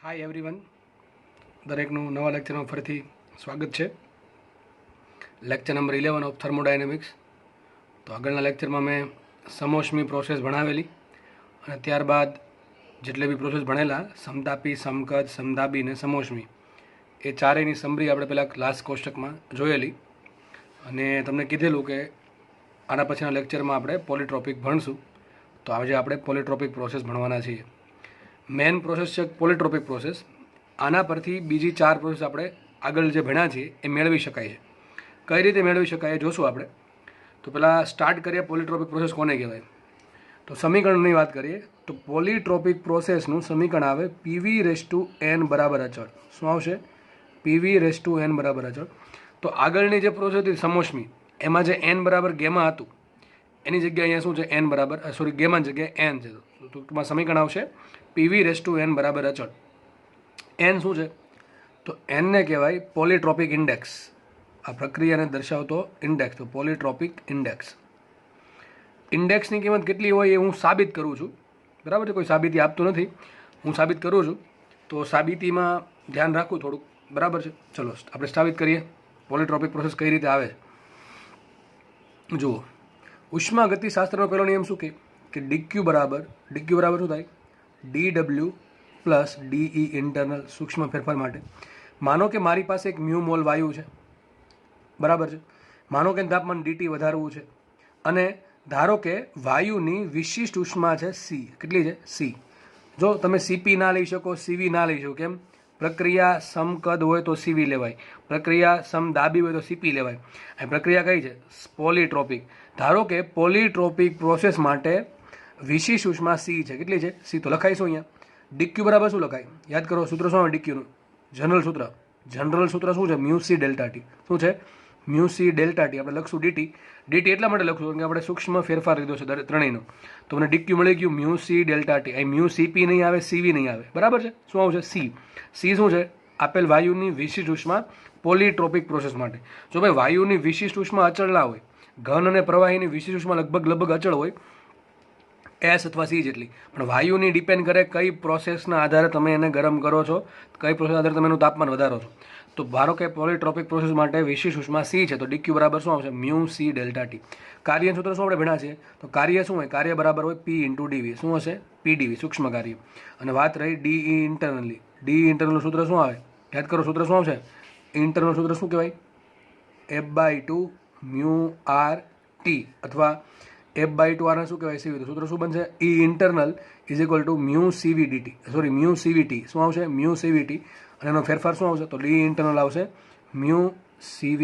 Hi everyone, દરેકનું નવા લેક્ચરમાં ફરીથી સ્વાગત છે. Lecture number 11 of thermodynamics. તો આગળના લેક્ચરમાં મેં સમોષ્મી પ્રોસેસ ભણાવેલી અને ત્યારબાદ જેટલી બી પ્રોસેસ ભણેલા સમતાપી, સમકદ, સમતાપી અને સમોષ્મી, એ ચારેયની સમરી આપણે પહેલાં લાસ્ટ કોષ્ટકમાં જોયેલી અને તમને કીધેલું કે આના પછીના લેક્ચરમાં આપણે પોલિટ્રોપિક ભણશું. તો આજે આપણે પોલિટ્રોપિક પ્રોસેસ ભણવાના છીએ. મેન પ્રોસેસ છે પોલિટ્રોપિક પ્રોસેસ. આના પરથી બીજી ચાર પ્રોસેસ આપણે આગળ જે ભણ્યા છીએ એ મેળવી શકાય છે. કઈ રીતે મેળવી શકાય એ જોશું આપણે. તો પહેલાં સ્ટાર્ટ કરીએ પોલિટ્રોપિક પ્રોસેસ કોને કહેવાય. તો સમીકરણની વાત કરીએ તો પોલિટ્રોપિક પ્રોસેસનું સમીકરણ આવે PV/N બરાબર અચળ. શું આવશે? PV/N બરાબર અચળ. તો આગળની જે પ્રોસેસ હતી સમોષ્મી, એમાં જે n બરાબર ગેમા હતું એની જગ્યાએ અહીંયા શું છે? n બરાબર ગેમાની જગ્યાએ n છે. તો ટૂંકમાં સમીકરણ આવશે PV/N બરાબર અચળ. n શું છે? તો n ને કહેવાય પોલિટ્રોપિક ઇન્ડેક્સ. આ પ્રક્રિયાને દર્શાવતો ઇન્ડેક્સ, તો પોલિટ્રોપિક ઇન્ડેક્સ. ઇન્ડેક્સની કિંમત કેટલી હોય એ હું સાબિત કરું છું. બરાબર છે, કોઈ સાબિતી આપતું નથી, હું સાબિત કરું છું. તો સાબિતીમાં ધ્યાન રાખવું થોડુંક. બરાબર છે, ચલો આપણે સાબિત કરીએ પોલિટ્રોપિક પ્રોસેસ કઈ રીતે આવે. જુઓ, ઉષ્મા ગતિશાસ્ત્રનો પહેલો નિયમ શું કે dq બરાબર શું થાય? dw plus de internal. સૂક્ષ્મ ફેરફાર માટે માનો કે મારી પાસે એક મ્યુ મોલ વાયુ છે. બરાબર છે, માનો કે તાપમાન dt વધારવું છે અને ધારો કે વાયુની વિશિષ્ટ ઉષ્મા છે c. કેટલી છે? c. જો તમે cp ના લઈ શકો, cv ના લઈ શકો. કેમ? પ્રક્રિયા સમકદ હોય તો cv લેવાય, પ્રક્રિયા સમદાબી હોય તો cp લેવાય. આ પ્રક્રિયા કઈ છે? પોલિટ્રોપિક. ધારો કે પોલિટ્રોપિક પ્રોસેસ માટે વિશિષ્ટ ઉષ્મા c છે. કેટલી છે? c. તો લખાઈશું અહીંયા dq બરાબર શું લખાય? યાદ કરો, સૂત્ર શું આવે dq નું? જનરલ સૂત્ર શું છે? Mu c delta T. શું છે? Mu c delta T. આપણે લખશું dt એટલા માટે લખશું કારણ કે આપણે સૂક્ષ્મ ફેરફાર લીધો છે ત્રણેયનો. તો મને dq મળી ગયું મ્યુ c ડેલ્ટા ટી. અહીં મ્યુ cp નહીં આવે, cv નહીં આવે. બરાબર છે. શું આવશે? c. c શું છે? આપેલ વાયુની વિશિષ્ટ ઉષ્મા પોલિટ્રોપિક પ્રોસેસ માટે. જો ભાઈ વાયુની વિશિષ્ટ ઉષ્મા અચળ ના હોય, ઘન અને પ્રવાહીની વિશિષ્ટ ઉષ્મા લગભગ અચળ હોય, S અથવા C જેટલી, પણ વાયુની ડિપેન્ડ કરે કઈ પ્રોસેસના આધારે તમે એને ગરમ કરો છો, કઈ પ્રોસેસના આધારે તમે એનું તાપમાન વધારો છો. તો ધારો કે પોલિટ્રોપિક પ્રોસેસ માટે વિશિષ્ટ ઉષ્મા C છે, તો dq બરાબર શું આવશે? Mu c delta T. કાર્ય સૂત્ર શું આપણે ભણ્યા છે? તો કાર્ય શું હોય? કાર્ય બરાબર હોય P ઇન્ટુ dv. શું હશે? PdV, સૂક્ષ્મ કાર્ય. અને વાત રહી de ઇન્ટરનલી. de ઇન્ટરનલ સૂત્ર શું આવે? યાદ કરો, સૂત્ર શું આવશે? ઇન્ટરનલ સૂત્ર શું કહેવાય? f/2 મ્યુ r t અથવા f/2 આને શું કહેવાય? cv. તો સૂત્ર શું બનશે? E internal is equal to mu cv dt. Mu cvt. શું આવશે? Mu cvt. અને એનો ફેરફાર શું આવશે? તો ડી ઇન્ટરનલ આવશે મ્યુ cv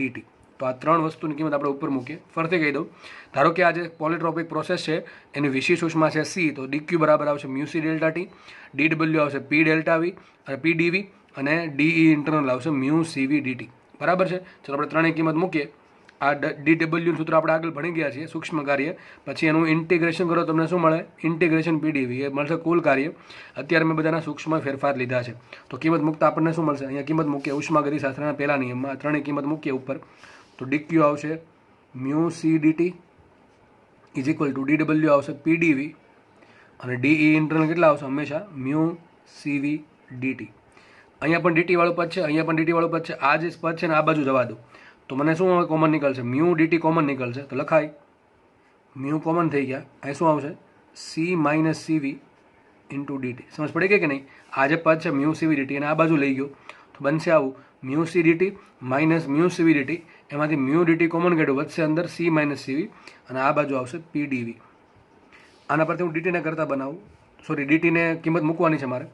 dt. તો આ ત્રણ વસ્તુની કિંમત આપણે ઉપર મૂકીએ. ફરીથી કહી દઉં, ધારો કે આ જે પોલિટ્રોપિક પ્રોસેસ છે એની વિશિષ્ટ ઉષ્મા છે c, તો dq બરાબર આવશે mu c delta T, dw આવશે p ડેલ્ટા v અને pdv, અને de ઇન્ટરનલ આવશે મ્યુ cv dt. બરાબર છે. ચલો આપણે ત્રણેય કિંમત મૂકીએ. આ dw સૂત્ર આપણે આગળ ભણી ગયા છીએ, સૂક્ષ્મ કાર્ય. પછી એનું ઇન્ટિગ્રેશન કરો, તમને શું મળે? Integration pdv. એ મળશે કુલ કાર્ય. અત્યારે મેં બધાના સૂક્ષ્મ ફેરફાર લીધા છે. તો કિંમત મૂકતા આપણને શું મળશે? અહીંયા કિંમત મૂકીએ ઉષ્મા ગતિશાસ્ત્રના પહેલા નિયમમાં ત્રણેય કિંમત મૂકીએ ઉપર. તો dq આવશે mu c dt is equal two dw આવશે pdv અને de ઇન્ટરનલ કેટલા આવશે? હંમેશા મ્યુ cv dt. અહીંયા પણ dt વાળું પદ છે, અહીંયા પણ dt વાળું પદ છે. આ જે પદ છે ને આ બાજુ જવા દો તો મને શું હવે કોમન નીકળશે? મ્યુ dt કોમન નીકળશે. તો લખાય મ્યુ કોમન થઈ ગયા. અહીં શું આવશે? c minus cv into dt. સમજ પડી ગઈ કે નહીં? આ જે પદ છે મ્યુ cv dt અને આ બાજુ લઈ ગયો તો બનશે આવું mu c dt minus mu cv dt. એમાંથી મ્યુ dt કોમન કાઢ્યું, વધશે અંદર c માઇનસ cv અને આ બાજુ આવશે pdv. આના પરથી હું dt ને કરતા બનાવું, dt ને કિંમત મૂકવાની છે મારે.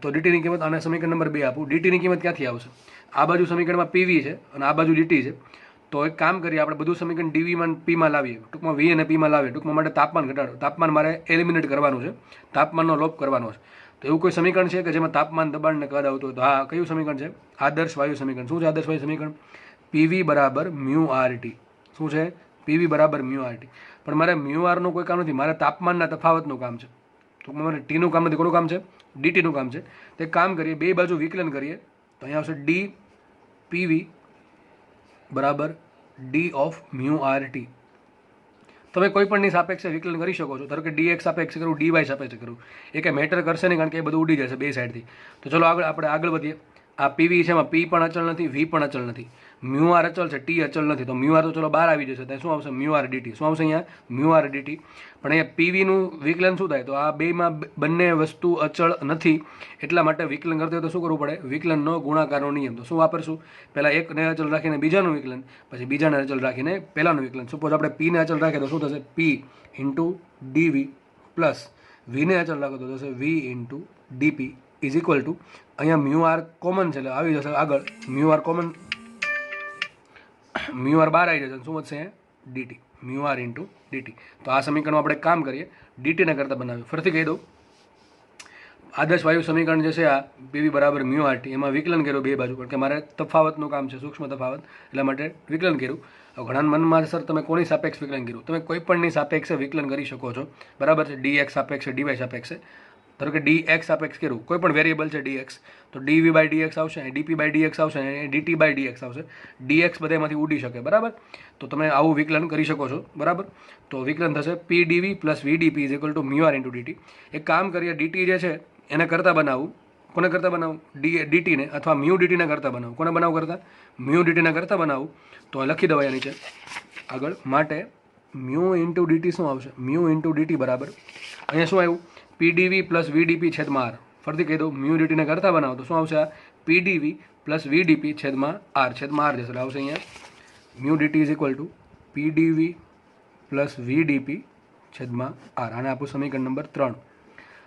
તો dt ની કિંમત આને સમીકરણ નંબર 2 આપું. dt ની કિંમત ક્યાંથી આવશે? આ બાજુ સમીકરણમાં pv છે અને આ બાજુ dt છે. તો એક કામ કરીએ, આપણે બધું સમીકરણ dv માં p માં લાવીએ, ટૂંકમાં v અને p માં લાવીએ. ટૂંકમાં માટે તાપમાન ઘટાડો, તાપમાન મારે એલિમિનેટ કરવાનું છે, તાપમાનનો લોપ કરવાનો છે. તો એવું કોઈ સમીકરણ છે કે જેમાં તાપમાન, દબાણ ને કદ આવતું હોય? તો હા, કયું સમીકરણ છે? આદર્શ વાયુ સમીકરણ. શું છે આદર્શ વાયુ સમીકરણ? pv બરાબર મ્યુ rt. શું છે? pv બરાબર મ્યુ rt. પણ મારે મ્યુ r નું કોઈ કામ નથી, મારે તાપમાનના તફાવતનું કામ છે. ટૂંકમાં મારે t નું કામ નથી, કોનું કામ છે? dt નું કામ છે. તો એક કામ કરીએ, બે બાજુ વિકલન કરીએ તો અહીંયા આવશે d pv બરાબર d ઓફ મ્યુ rt. તમે કોઈ પણની સાપેક્ષે વિકલન કરી શકો છો. ધારો કે ડીએક્સ સાપેક્ષે કરું, ડીવાય સાપેક્ષે કરું, એ કંઈ મેટર કરશે નહીં, કારણ કે એ બધું ઉડી જશે બે સાઈડથી. તો ચલો આપણે આગળ વધીએ. આ પીવી છે, એમાં પી પણ અચળ નથી, વી પણ અચળ નથી, મ્યુ આર અચળ છે, ટી અચળ નથી. તો મ્યુ આર તો ચલો બહાર આવી જશે, ત્યાં શું આવશે? Mu R dT. શું આવશે અહીંયા? Mu R dT. પણ અહીંયા પીવીનું વિકલન શું થાય? તો આ બેમાં બંને વસ્તુ અચળ નથી, એટલા માટે વિકલન કરते હોય તો શું કરવું પડે? વિકલનનો ગુણાકારનો નિયમ. તો શું વાપરશું? પહેલાં એકને અચળ રાખીને બીજાનું વિકલન, પછી બીજાને અચળ રાખીને પહેલાંનું વિકલન. સપોઝ આપણે પીને અચળ રાખીએ તો શું થશે? પી ઇન્ટુ ડીવી પ્લસ વીને અચળ રાખો તો થશે V into dP is equal to, અહીંયા મ્યુ આર કોમન છે એટલે આવી જશે આગળ mu R common, mu R બહાર આવી જશે, શું વધશે? DT, mu R into dT. તો આ સમીકરણમાં આપણે કામ કરીએ, ડીટીને કરતાં બનાવ્યું. ફરીથી કહી દઉં, આદર્શ વાયુ સમીકરણ જે છે આ પીવી બરાબર મ્યુ આર ટી, એમાં વિકલન કર્યું બે બાજુ, કારણ કે મારે તફાવતનું કામ છે, સૂક્ષ્મ તફાવત, એટલા માટે વિકલન કર્યું. હવે ઘણા મનમાં સર તમે કોની સાપેક્ષ વિકલન કર્યું? તમે કોઈ પણની સાપેક્ષે વિકલન કરી શકો છો, બરાબર છે. ડીએક્સ સાપેક્ષે, ડીવાય સાપેક્ષે. ધારો કે ડીએક્સ સાપેક્ષ કર્યું, કોઈ પણ વેરિયેબલ છે ડીએક્સ, તો ડીવી બાય ડીએક્સ આવશે, ડીપી બાય ડીએક્સ આવશે, ડીટી બાય ડીએક્સ આવશે. ડીએક્સ બધામાંથી ઉડી શકે, બરાબર. તો તમે આવું વિકલન કરી શકો છો, બરાબર. તો વિકલન થશે P dV plus V dP is equal to mu R into dT. એક કામ કરીએ, ડીટી જે છે એને કરતાં બનાવું. કોને કરતાં બનાવું? ડીટીને, અથવા મ્યુ ડીટીને કરતાં બનાવું. કોને બનાવું કરતાં? મ્યુ ડીટીને કરતાં બનાવું. તો લખી દો અહીંયા નીચે આગળ. માટે મ્યુ ઇન્ટુ ડીટી શું આવશે? મ્યુ ઇન્ટુ ડીટી બરાબર, અહીંયા શું આવ્યું? પીડીવી પ્લસ વીડીપી છેદમાં આર. ફરીથી કહી દઉં, મ્યુ ડીટીને કરતાં બનાવો તો શું આવશે? આ પીડીવી પ્લસ વીડીપી છેદમાં આર જશે. એટલે આવશે અહીંયા mu dT is equal to P dV plus V dP છેદમાં આર. આને આપું સમીકરણ નંબર 3.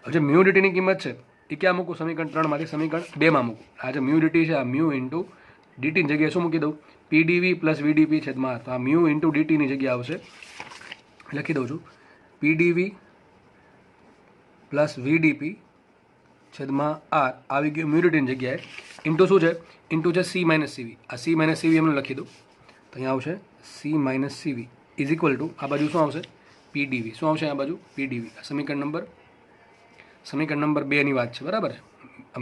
હવે જે મ્યુ ડીટીની કિંમત છે એ ક્યાં મૂકું? સમીકરણ 3માંથી સમીકરણ 2માં મૂકું. આ જે મ્યુ ડીટી છે, આ મ્યુ ઇન્ટુ ડીટીની જગ્યાએ શું મૂકી દઉં? પીડીવી પ્લસ વીડીપી છેદમાં આર. તો આ મ્યુ ઇન્ટુ ડીટીની જગ્યાએ આવશે, લખી દઉં છું, પીડીવી પ્લસ વીડીપી છેદમાં આર આવી ગયું મ્યુ ડીટીની જગ્યાએ. ઇન્ટુ શું છે? ઇન્ટુ છે સી માઇનસ સીવી. આ સી માઇનસ સીવી એમને લખી દઉં, તો અહીંયા આવશે C minus CV is equal to, આ બાજુ શું આવશે? પીડીવી. શું આવશે આ બાજુ? પીડીવી. સમીકરણ નંબર 2ની વાત છે, બરાબર છે.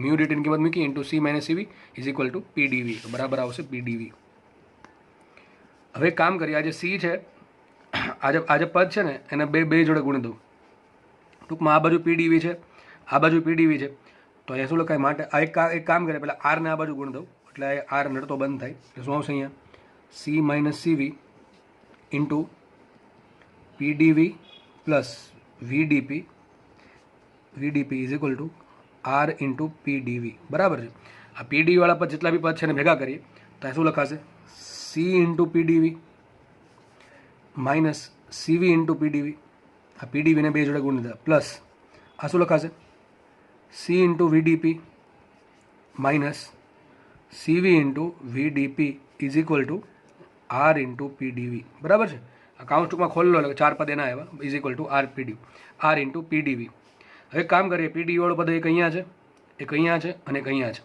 મ્યુ ડીટીની કિંમત મૂકી into C minus CV is equal to P dV, તો બરાબર આવશે પીડીવી. હવે કામ કરીએ, આ જે સી છે, આજે પદ છે ને એને બે જોડે ગુણી દઉં. ટૂંકમાં આ બાજુ પીડીવી છે, આ બાજુ પીડીવી છે, તો અહીંયા શું લખાય? માટે આ એક કામ કરે, પહેલાં આરને આ બાજુ ગુણ દઉં, એટલે આર નડતો બંધ થાય. એટલે શું આવશે અહીંયા? C minus CV into P dV plus V dP is equal to R into P dV, બરાબર છે. આ પીડીવી વાળા પદ જેટલા બી પદ છે એને ભેગા કરીએ તો શું લખાશે? C into P dV minus CV into પીડીવી, આ પીડીવીને બે જોડે ગુણ દીધા, પ્લસ આ શું લખાશે? C into વીડીપી minus CV into V dP is equal to R into P dV, બરાબર છે. આ કાઉન્ટ ટૂંકમાં ખોલી લો, એટલે 4 પદ એના આવ્યા, is equal to R P dV, R into P dV. હવે કામ કરીએ, પીડીવી વાળો પદ એક અહીંયા છે, એક અહીંયા છે અને એક અહીંયા છે.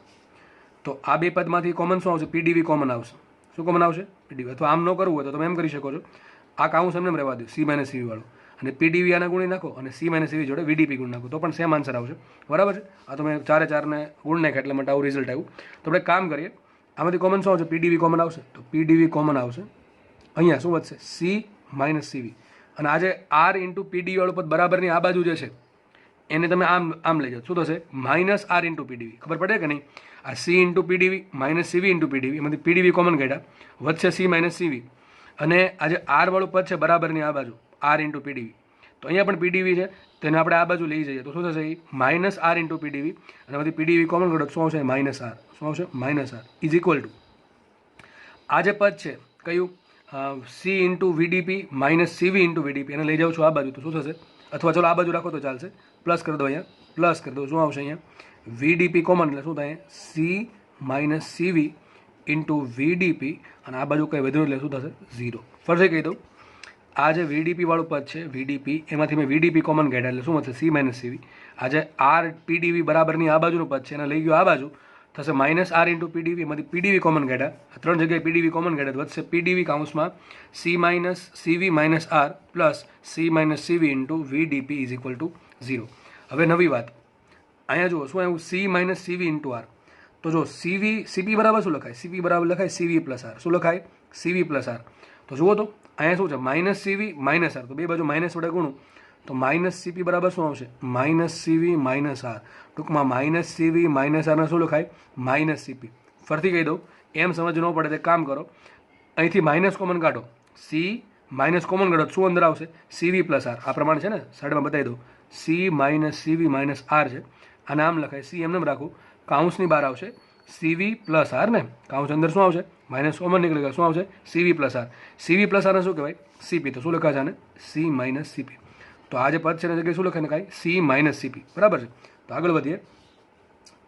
તો આ બે પદમાંથી કોમન શું આવશે? પીડીવી કોમન આવશે. શું કોમન આવશે? પીડીવી. અથવા આમ ન કરવું હોય તો તમે એમ કરી શકો છો, આ કાઉન્સ એમને રહેવા દો, સી માઇનસ સીવી વાળું, અને પીડીવી આના ગુણી નાખો અને સી માઇનસ સીવી જોડે વીડીપી ગુણ નાખો, તો પણ સેમ આન્સર આવશે, બરાબર છે. આ તમે 4 ને ગુણ નાખ્યા એટલે માટે આવું રિઝલ્ટ આવ્યું. તો આપણે કામ કરીએ, આમાંથી કોમન શું આવશે? પીડીવી કોમન આવશે, તો પીડીવી કોમન આવશે. અહીંયા શું વધશે? સી માઇનસ સીવી. અને આ જે આર ઇન્ટુ પીડીવી વાળું પદ બરાબરની આ બાજુ જે છે એને તમે આમ લઈ જાઓ, શું થશે? Minus R into P dV. ખબર પડે કે નહીં? આ C into P dV minus CV into P dV, એમાંથી પીડીવી કોમન કાઢ્યા, વધશે સી માઇનસ સીવી. અને આ જે આર વાળું પદ છે બરાબરની આ બાજુ, આર ઇન્ટુ પીડીવી, તો અહીંયા પણ પીડીવી છે, તેને આપણે આ બાજુ લઈ જઈએ તો શું થશે? માઇનસ આર ઇન્ટુ પીડીવી, અને એમાંથી પીડીવી કોમન કાઢો, શું આવશે? Minus R. શું આવશે? Minus R is equal to, આ જે પદ છે કયું? C into વીડીપી minus CV into VdP, એને લઈ જાઉં છું આ બાજુ, તો શું થશે? અથવા ચલો આ બાજુ રાખો તો ચાલશે, પ્લસ કરી દો, અહીંયા પ્લસ કરી દો, શું આવશે? અહીંયા વીડીપી કોમન, એટલે શું થાય? સી માઇનસ સીવી ઇન્ટુ વીડીપી, અને આ બાજુ કંઈ વધ્યું એટલે શું થશે? 0. ફરીથી કહી દઉં, આ જે વીડીપી વાળું પદ છે વીડીપી, એમાંથી મેં વીડીપી કોમન કાઢ્યા એટલે શું વધશે? સી માઇનસ સીવી. આ જે આર પીડીવી બરાબરની આ બાજુનું પદ છે એને લઈ ગયો આ બાજુ, થશે માઇનસ આર ઇન્ટુ પીડીવી, એમાંથી પીડીવી કોમન કાઢ્યા, 3 જગ્યાએ પીડીવી કોમન કાઢ્યા, વધશે પીડીવી કાઉન્સમાં C minus CV minus R plus C minus CV into V dP is equal to 0. હવે નવી વાત, અહીંયા જુઓ શું આવ્યું? C minus CV into R. તો જો સીવી સીપી બરાબર શું લખાય? સીપી બરાબર લખાય સીવી પ્લસ આર. શું લખાય? CV plus R. તો જુઓ તો અહીંયા શું છે -CV -R, તો બે બાજુ માઇનસ વડે ગુણું તો -CP બરાબર શું આવશે -CV -R. ટૂંકમાં -CV -R ને શું લખાય -CP. ફરીથી કહી દઉં, એમ સમજ ન પડે તે કામ કરો, અહીંથી માઇનસ કોમન કાઢો, C માઇનસ કોમન કાઢો શું અંદર આવશે CV + R. આ પ્રમાણે છે ને, સાઈડમાં બતાવી દઉં, C -CV -R છે. આને આમ લખાય, C એમને રાખું, કાઉન્સની બહાર આવશે CV + R ને, કાઉન્સ અંદર શું આવશે માઇનસ કોમન નીકળી ગયો, શું આવશે CV + R. CV + R ને શું કહેવાય CP, તો શું લખાશે આને C -CP. તો આ જે પદ છે ને જગ્યાએ શું લખાય કાંઈ C -CP, બરાબર છે. તો આગળ વધીએ,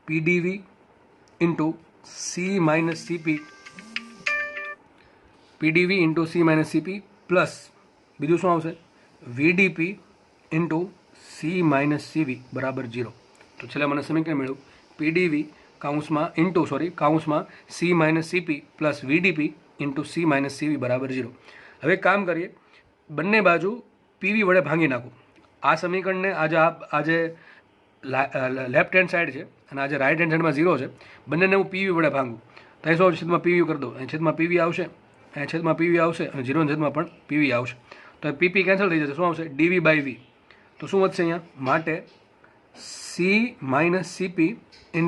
PDV × C -CP, PDV × C -CP plus બીજું શું આવશે VDP × C -CV બરાબર 0. તો છેલ્લે મને સમીકરણ મળ્યું PDV કાઉન્સમાં C -CP plus VDP × C -CV બરાબર 0. હવે કામ કરીએ, બંને બાજુ PV વડે ભાંગી નાખું. આ સમીકરણને આજે લેફ્ટ હેન્ડ સાઈડ છે અને આજે રાઈટ હેન્ડ સાઈડમાં 0 છે, બંનેને હું PV વડે ભાંગું તો અહીં શું છેદમાં PV કરી દો, અહીં છેદમાં PV આવશે, અહીં છેદમાં PV આવશે અને 0 છેદમાં પણ PV આવશે. તો PP કેન્સલ થઈ જશે, શું આવશે dV/V. તો શું વધશે અહીંયા માટે C -CP ×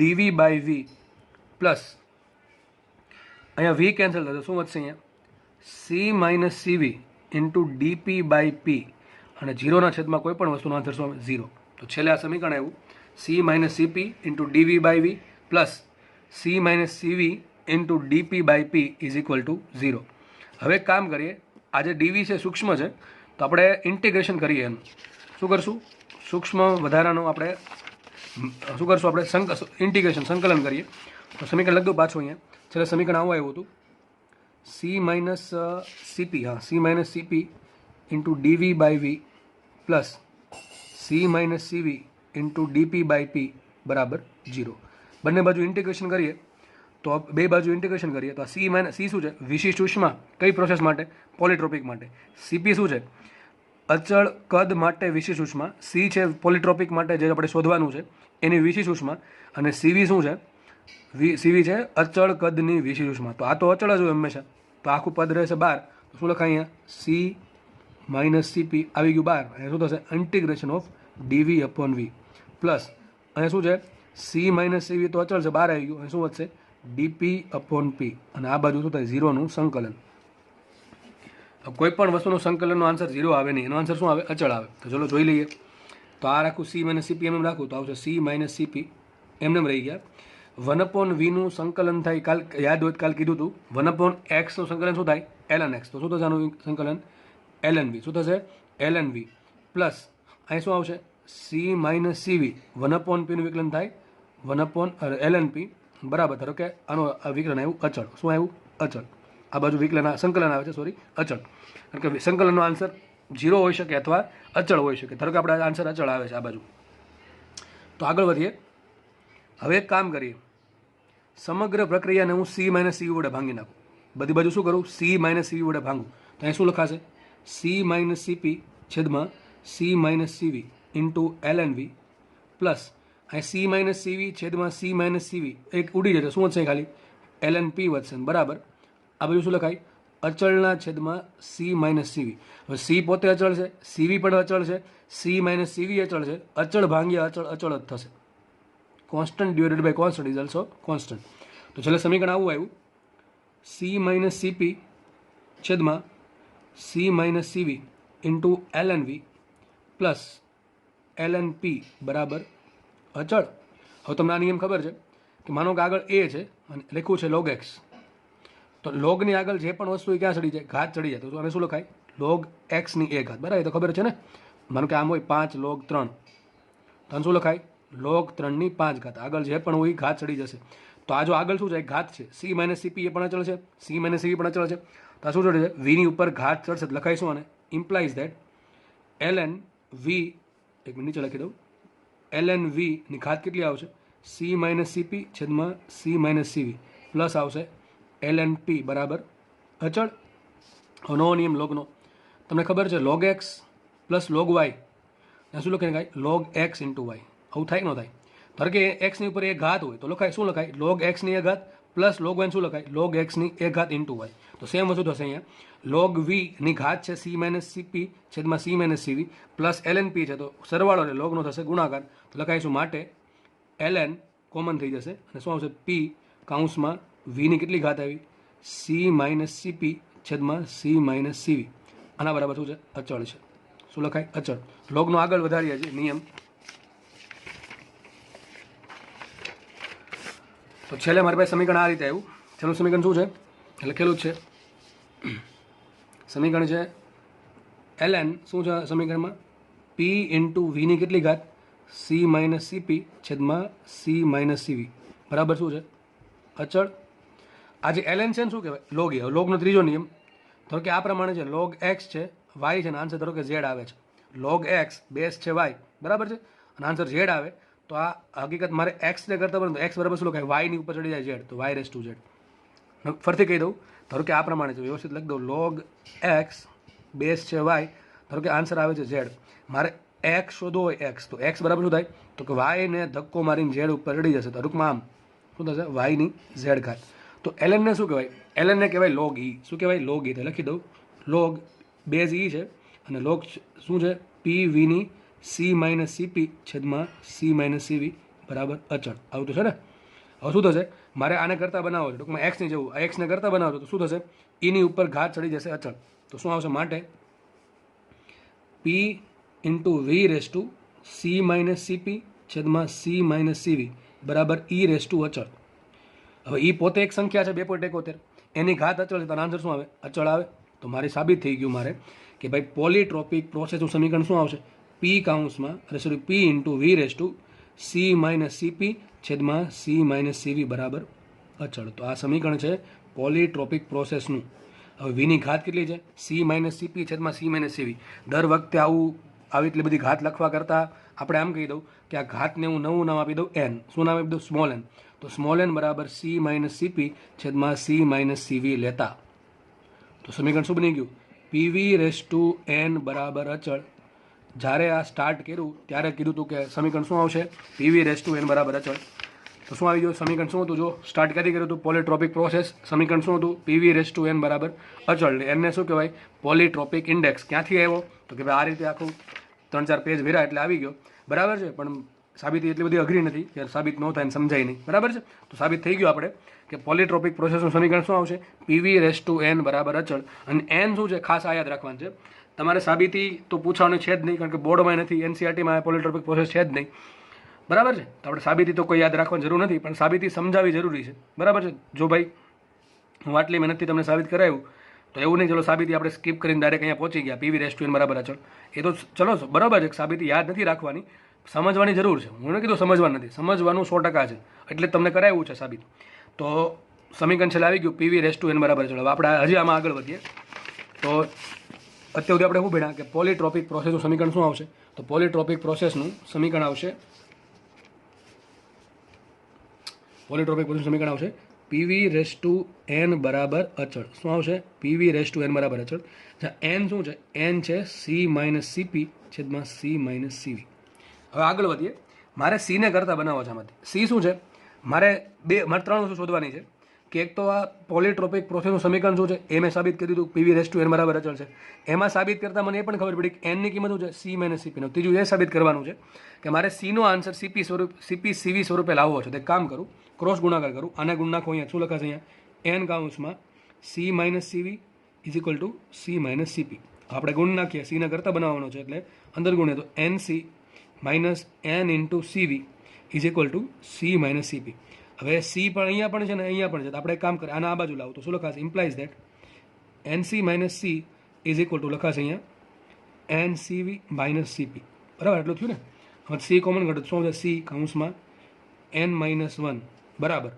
dV/V પ્લસ અહીંયા V કેન્સલ થશે, શું વધશે અહીંયા C -CV × dP/P અને 0 છેદમાં કોઈ પણ વસ્તુનો આન્સર શું આવે 0. તો છેલ્લે આ સમીકરણ આવ્યું C -CP × dV/V plus C -CV × dP/P = 0. હવે કામ કરીએ, આ જે dV છે સૂક્ષ્મ છે તો આપણે ઇન્ટિગ્રેશન કરીએ એનું. શું કરશું સૂક્ષ્મ વધારાનું આપણે શું કરશું આપણે ઇન્ટિગ્રેશન સંકલન કરીએ. તો સમીકરણ લખી દઉં પાછું અહીંયા, છેલ્લે સમીકરણ આવું આવ્યું હતું C -CP × dV/V plus C -CV × dP/P બરાબર 0. બંને બાજુ ઇન્ટિગ્રેશન કરીએ તો બે બાજુ ઇન્ટિગ્રેશન કરીએ તો આ C શું છે વિશિષ્ટ ઉષ્મા કઈ પ્રોસેસ માટે પોલિટ્રોપિક માટે, CP શું છે અચળ કદ માટે વિશિષ્ટ ઉષ્મા, C છે પોલિટ્રોપિક માટે જે આપણે શોધવાનું છે એની વિશિષ્ટ ઉષ્મા, અને CV શું છે CV છે અચળ કદની વિશિષ્ટ ઉષ્મા. તો આ તો અચળ જ હોય હંમેશા, તો આખું પદ રહેશે બહાર, તો શું લખાય અહીંયા C -CP આવી ગયું બહાર, અહીંયા શું થશે ઇન્ટિગ્રેશન ઓફ dV/V પ્લસ અહીંયા શું છે C -CV તો અચળ છે બહાર આવી ગયું, અહીં શું વધશે dP/P અને આ બાજુ શું થાય 0નું સંકલન. કોઈ પણ વસ્તુનું સંકલનનો આન્સર 0 આવે નહીં, એનો આન્સર શું આવે અચળ આવે. તો ચલો જોઈ લઈએ. તો આ રાખું C -CP એમ રાખું તો આવશે C -CP એમને રહી ગયા. 1/V નું સંકલન થાય, કાલ યાદ હોય કાલ કીધું હતું 1/X નું સંકલન શું થાય ln x, તો શું થશે આનું સંકલન ln v, શું થશે ln v પ્લસ અહીં શું આવશે C -CV 1/P નું વિકલન થાય ln p બરાબર. ધારો કે આનું વિકલન આવ્યું અચળ, શું આવ્યું અચળ, આ બાજુ વિકલન સંકલન આવે છે અચળ, કારણ કે સંકલનનો આન્સર 0 હોઈ શકે અથવા અચળ હોઈ શકે. ધારો કે આપણે આન્સર અચળ આવે છે આ બાજુ. તો આગળ વધીએ, હવે એક કામ કરીએ, સમગ્ર પ્રક્રિયાને હું C -CV વડે ભાંગી નાખું. બધી બાજુ શું કરું C -CV વડે ભાંગું તો અહીં શું લખાશે C -CP છેદમાં C -CV × ln v plus અહીં C -CV છેદમાં C -CV એક ઉડી જશે, શું વધશે ખાલી ln p વધશે બરાબર. આ બધું શું લખાય અચળના છેદમાં C -CV. હવે C પોતે અચળ છે, CV પણ અચળ છે, C -CV અચળ છે, અચળ ભાંગ્યા અચળ અચળ જ થશે. Constant divided by constant is also constant. તો છેલ્લે સમીકરણ આવું આવ્યું C -CP છેદમાં C -CV × ln v plus ln p બરાબર અચળ. હવે તમને આ નિયમ ખબર છે કે માનો કે આગળ a છે અને લખ્યું છે log x, તો લોગની આગળ જે પણ વસ્તુ ક્યાં ચડી જાય ઘાત ચડી જાય તો આને શું લખાય log x ની a ઘાત, બરાબર. તો ખબર છે ને, માનો કે આમ હોય 5 log 3 તો આને શું લખાય log 3 ની 5 ઘાત, આગળ જે પણ હોય ઘાત ચડી જશે. તો આ જો આગળ શું છે ઘાત છે C -CP એ પણ અચળ છે, C -CV પણ અચળ છે, તો આ શું ચડે છે v ની ઉપર ઘાત ચડશે, લખાઈશું અને ઇમ્પ્લાઇઝ ધેટ ln v, એક મિનિટ નીચે લખી દઉં, ln v ની ઘાત કેટલી આવશે C -CP છેદમાં C -CV પ્લસ આવશે ln p બરાબર અચળ. નવો નિયમ લોગનો તમને ખબર છે log x plus log y, શું લખાય કાંઈ log x × y, આવું થાય ન થાય. ધારો કે x ની ઉપર એક ઘાત હોય તો લખાય શું લખાય log x ની એક ઘાત પ્લસ log y શું લખાય log x ની એક ઘાત × y. તો સેમ વસ્તુ થશે અહીંયા, લોગ વી ની ઘાત છે સી માઇનસ સીપી છેદમાં સી માઇનસ સીવી પ્લસ ln p છે, તો સરવાળો એટલે લોગનો થશે ગુણાકાર, તો લખાઈશું માટે ln કોમન થઈ જશે અને શું આવશે p કાઉન્સમાં વીની કેટલી ઘાત આવી સી માઇનસ સીપી છેદમાં સી માઇનસ સીવી, આના બરાબર શું છે અચળ છે. શું લખાય અચળ. લોગનો આગળ વધારીએ છીએ નિયમ. તો છેલ્લે મારી પાસે સમીકરણ આ રીતે આવ્યું. છેલ્લું સમીકરણ શું છે લખેલું જ છે, સમીકરણ છે ln શું છે સમીકરણમાં p ઇન્ટુ વીની કેટલી ઘાત સી માઇનસ સીપી છેદમાં સી માઇનસ સીવી બરાબર શું છે અચળ. આ જે ln છે ને શું કહેવાય લોગ. એ લોગનો ત્રીજો નિયમ ધારો કે આ પ્રમાણે છે, લોગ એક્સ છે વાય છે અને આન્સર ધારો કે ઝેડ આવે છે. લોગ એક્સ બેઝ છે વાય બરાબર છે અને આન્સર ઝેડ આવે, તો આ હકીકત મારે એક્સને કરતા બને તો એક્સ બરાબર શું લખાય વાયની ઉપર ચડી જાય ઝેડ, તો વાય રેસ ટુ ઝેડ. ફરીથી કહી દઉં, ધારો કે આ પ્રમાણે છે વ્યવસ્થિત લખી દઉં, લોગ એક્સ બેઝ છે વાય, ધારો કે આન્સર આવે છે ઝેડ, મારે એક્સ શોધવો હોય એક્સ, તો એક્સ બરાબર શું થાય તો કે વાયને ધક્કો મારીને ઝેડ ઉપર ચડી જશે, તો ટૂંકમાં આમ શું થશે વાયની ઝેડ ઘાત. તો ln ને શું કહેવાય ln ને કહેવાય લોગ ઈ. શું કહેવાય લોગ ઈ, તો લખી દઉં લોગ બેઝ ઈ છે અને લોગ શું છે પી વીની સી માઇનસ સીપી છેદમાં સી માઇનસ સીવી બરાબર અચળ. આવું તો છે ને. હવે શું થશે મારે આને કરતાં બનાવો છે ટૂંકમાં એક્સની જેવું, એક્સને કરતાં બનાવો તો શું થશે ઈની ઉપર ઘાત ચડી જશે અચળ, તો શું આવશે માટે P into V raise to C minus CP છેદમાં સી માઇનસ સીવી બરાબર ઈ રેસ ટુ અચળ. હવે ઈ પોતે એક સંખ્યા છે 2.71, એની ઘાત અચળ છે તો આન્સર શું આવે અચળ આવે. તો મારી સાબિત થઈ ગયું મારે કે ભાઈ પોલીટ્રોપિક પ્રોસેસનું સમીકરણ શું આવશે પી કાઉન્સમાં sorry P into V raise to C minus CP છેદમાં સી માઇનસ સીવી બરાબર અચળ. તો આ સમીકરણ છે પોલીટ્રોપિક પ્રોસેસનું. હવે વીની ઘાત કેટલી છે સી માઇનસ સીપી છેદમાં સી માઇનસ સીવી. દર વખતે આવી એટલી બધી ઘાત લખવા કરતાં આપણે આમ કહી દઉં કે આ ઘાતને હું નવું નામ આપી દઉં એન. શું નામ આપી દઉં સ્મોલ એન. તો સ્મોલ એન બરાબર સી માઇનસ સીપી છેદમાં સી માઇનસ સીવી લેતા તો સમીકરણ શું બની ગયું પીવી રેસ ટુ એન બરાબર અચળ. જ્યારે આ સ્ટાર્ટ કર્યું ત્યારે કીધું હતું કે સમીકરણ શું આવશે પીવી રેસ ટુ એન બરાબર અચળ. તો શું આવી ગયું સમીકરણ શું હતું જો સ્ટાર્ટ ક્યાંથી કર્યું હતું પોલીટ્રોપિક પ્રોસેસ. સમીકરણ શું હતું પીવી રેસ ટુ એન બરાબર અચળ. એને શું કહેવાય પોલીટ્રોપિક ઇન્ડેક્સ. ક્યાંથી આવ્યો તો કે ભાઈ આ રીતે આખું 3-4 પેજ વેરા એટલે આવી ગયો બરાબર છે, પણ સાબિતી એટલી બધી અઘરી નથી કે સાબિત ન થાય ને સમજાય નહીં બરાબર છે. તો સાબિત થઈ ગયું આપણે કે પોલીટ્રોપિક પ્રોસેસનું સમીકરણ શું આવશે પીવી રેસ ટુ એન બરાબર અચળ. અને એન શું છે ખાસ આ યાદ રાખવાનું છે, તમારે સાબિતી તો પૂછવાનું છે જ નહીં કારણ કે બોર્ડમાં નથી, એનસીઆરટીમાં પોલીટ્રોપિક પ્રોસેસ છે જ નહીં બરાબર છે. તો આપણે સાબિતી તો કોઈ યાદ રાખવાની જરૂર નથી, પણ સાબિતી સમજાવવી જરૂરી છે બરાબર છે. જો ભાઈ હું આટલી મહેનતથી તમને સાબિત કરાવ્યું તો એવું નહીં ચલો સાબિતી આપણે સ્કીપ કરીને ડાયરેક્ટ અહીંયા પહોંચી ગયા પીવી રેસ ટુ એન બરાબર અચળ. એ તો ચલો બરાબર છે, સાબિતી યાદ નથી રાખવાની, સમજવાની જરૂર છે. હું કીધું સમજવાનું નથી, સમજવાનું 100% છે, એટલે તમને કરાવ્યું છે સાબિત. તો સમીકરણ છેલ્લે આવી ગયું પીવી રેસ ટુ એન બરાબર અચળ. હવે આપણે હજી આમાં આગળ વધીએ તો અત્યાર સુધી આપણે શું ભણ્યા કે પોલીટ્રોપિક પ્રોસેસનું સમીકરણ શું આવશે તો પોલીટ્રોપિક પ્રોસેસનું સમીકરણ આવશે પીવી રેસ ટુ એન બરાબર અચળ. શું આવશે પીવી રેસ ટુ એન બરાબર અચળ. એન શું છે એન છે સી માઇનસ સીપી છેદમાં સી માઇનસ સીવી. હવે આગળ વધીએ, મારે સીને કરતાં બનાવો છે આમાંથી. સી શું છે મારે 3 વસ્તુ શોધવાની છે કે એક તો આ પોલીટ્રોપિક પ્રોસેસનું સમીકરણ શું છે એ મેં સાબિત કરી દીધું પીવી રેસ ટુ એન બરાબર અચળ છે. એમાં સાબિત કરતાં મને એ પણ ખબર પડી કે એનની કિંમત શું છે સી માઇનસ સીપીનો. ત્રીજું એ સાબિત કરવાનું છે કે મારે સીનો આન્સર સીપી સીવી સ્વરૂપે લાવવો છે. તો એક કામ કરું ક્રોસ ગુણાકાર કરું, આને ગુણ નાખો અહીંયા શું લખાશે અહીંયા એન કાઉન્સમાં C minus CV is equal to C minus CP. આપણે ગુણ નાખીએ સીને કરતાં બનાવવાનો છે એટલે અંદર ગુણે તો N C minus N into CV is equal to C minus CP. હવે સી પણ અહીંયા પણ છે ને અહીંયા પણ છે, તો આપણે એક કામ કરીએ આના આ બાજુ લાવું તો શું લખાશે implies that N C minus C is equal to લખાશે અહીંયા એન સીવી માઇનસ સીપી બરાબર. એટલું થયું ને. હવે સી કોમન કાઢો શું છે સી કાઉન્સમાં એન માઇનસ 1 બરાબર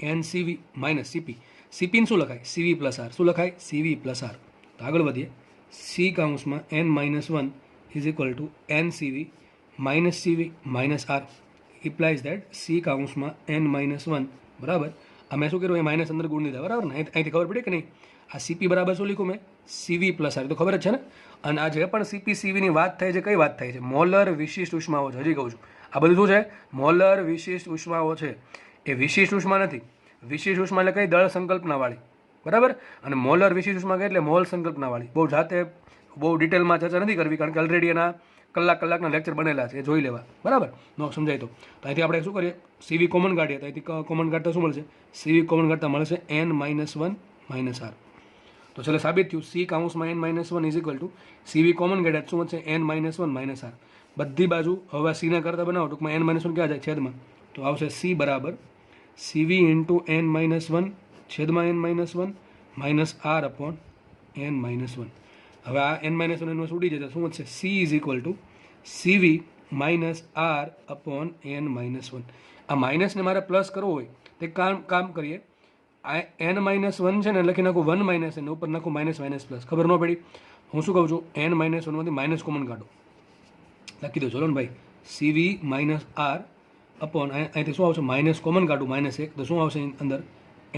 એન સીવી માઇનસ સીપી. સીપીને શું લખાય સીવી પ્લસ આર. શું લખાય સીવી પ્લસ આર. તો આગળ વધીએ સી કાઉન્સમાં n minus 1 is equal to n CV minus CV minus R implies that C કાઉન્સમાં એન માઇનસ 1 બરાબર. આ મેં શું કર્યું એ માઇનસ અંદર ગુણ દીધા બરાબર ને. અહીંથી ખબર પડી કે નહીં આ સીપી બરાબર શું લીધું મેં સીવી પ્લસ આર. તો ખબર જ છે ને. અને આ જે પણ સીપી સીવીની વાત થાય છે કઈ વાત થાય છે મોલર વિશિષ્ટ ઉષ્માઓ છે. હજી કહું છું આ બધું શું છે મોલર વિશિષ્ટ ઉષ્માઓ છે. એ વિશિષ્ટ ઉષ્મા નથી. વિશિષ્ટ ઉષ્મા એટલે કઈ દળ સંકલ્પનાવાળી બરાબર. અને મોલર વિશિષ્ટ ઉષ્મા એટલે મોલ સંકલ્પનાવાળી. બહુ જાતે બહુ ડિટેલમાં ચર્ચા નથી કરવી, કારણ કે ઓલરેડી એના કલાકના લેક્ચર બનેલા છે, એ જોઈ લેવા. બરાબર, ન સમજાય તો અહીંથી આપણે શું કરીએ, સીવી કોમન કાઢીએ. તો અહીંથી કોમન કાઢતા શું મળશે, સીવી કોમન કાઢતા મળશે n-1 - r. તો છેલ્લે સાબિત થયું સી કાઉન્સમાં n-1 is equal to CV common કાઢ્યા શું વધશે, n-1 - r. બધી બાજુ હવે સીના કરતા બનાવો, ટૂંકમાં n-1 ક્યાં જાય, છેદમાં. તો આવશે સી બરાબર સીવી ઇન્ટુ n-1 છેદમાં n-1 minus r upon n-1. હવે આ n-1 ઉડી જશે, શું વધશે, C is equal to CV minus r upon n-1. આ માઇનસને મારે પ્લસ કરવો હોય તે કામ કરીએ, આ n-1 છે ને લખી નાખું 1 - n, ઉપર નાખું માઇનસ પ્લસ. ખબર ન પડી, હું શું કહું છું, n-1 માંથી માઇનસ કોમન કાઢો, લખી દો. ચલો ને ભાઈ, સીવી માઇનસ r અપોન અહીંથી શું આવશે, માઇનસ કોમન કાઢું -1, તો શું આવશે અંદર,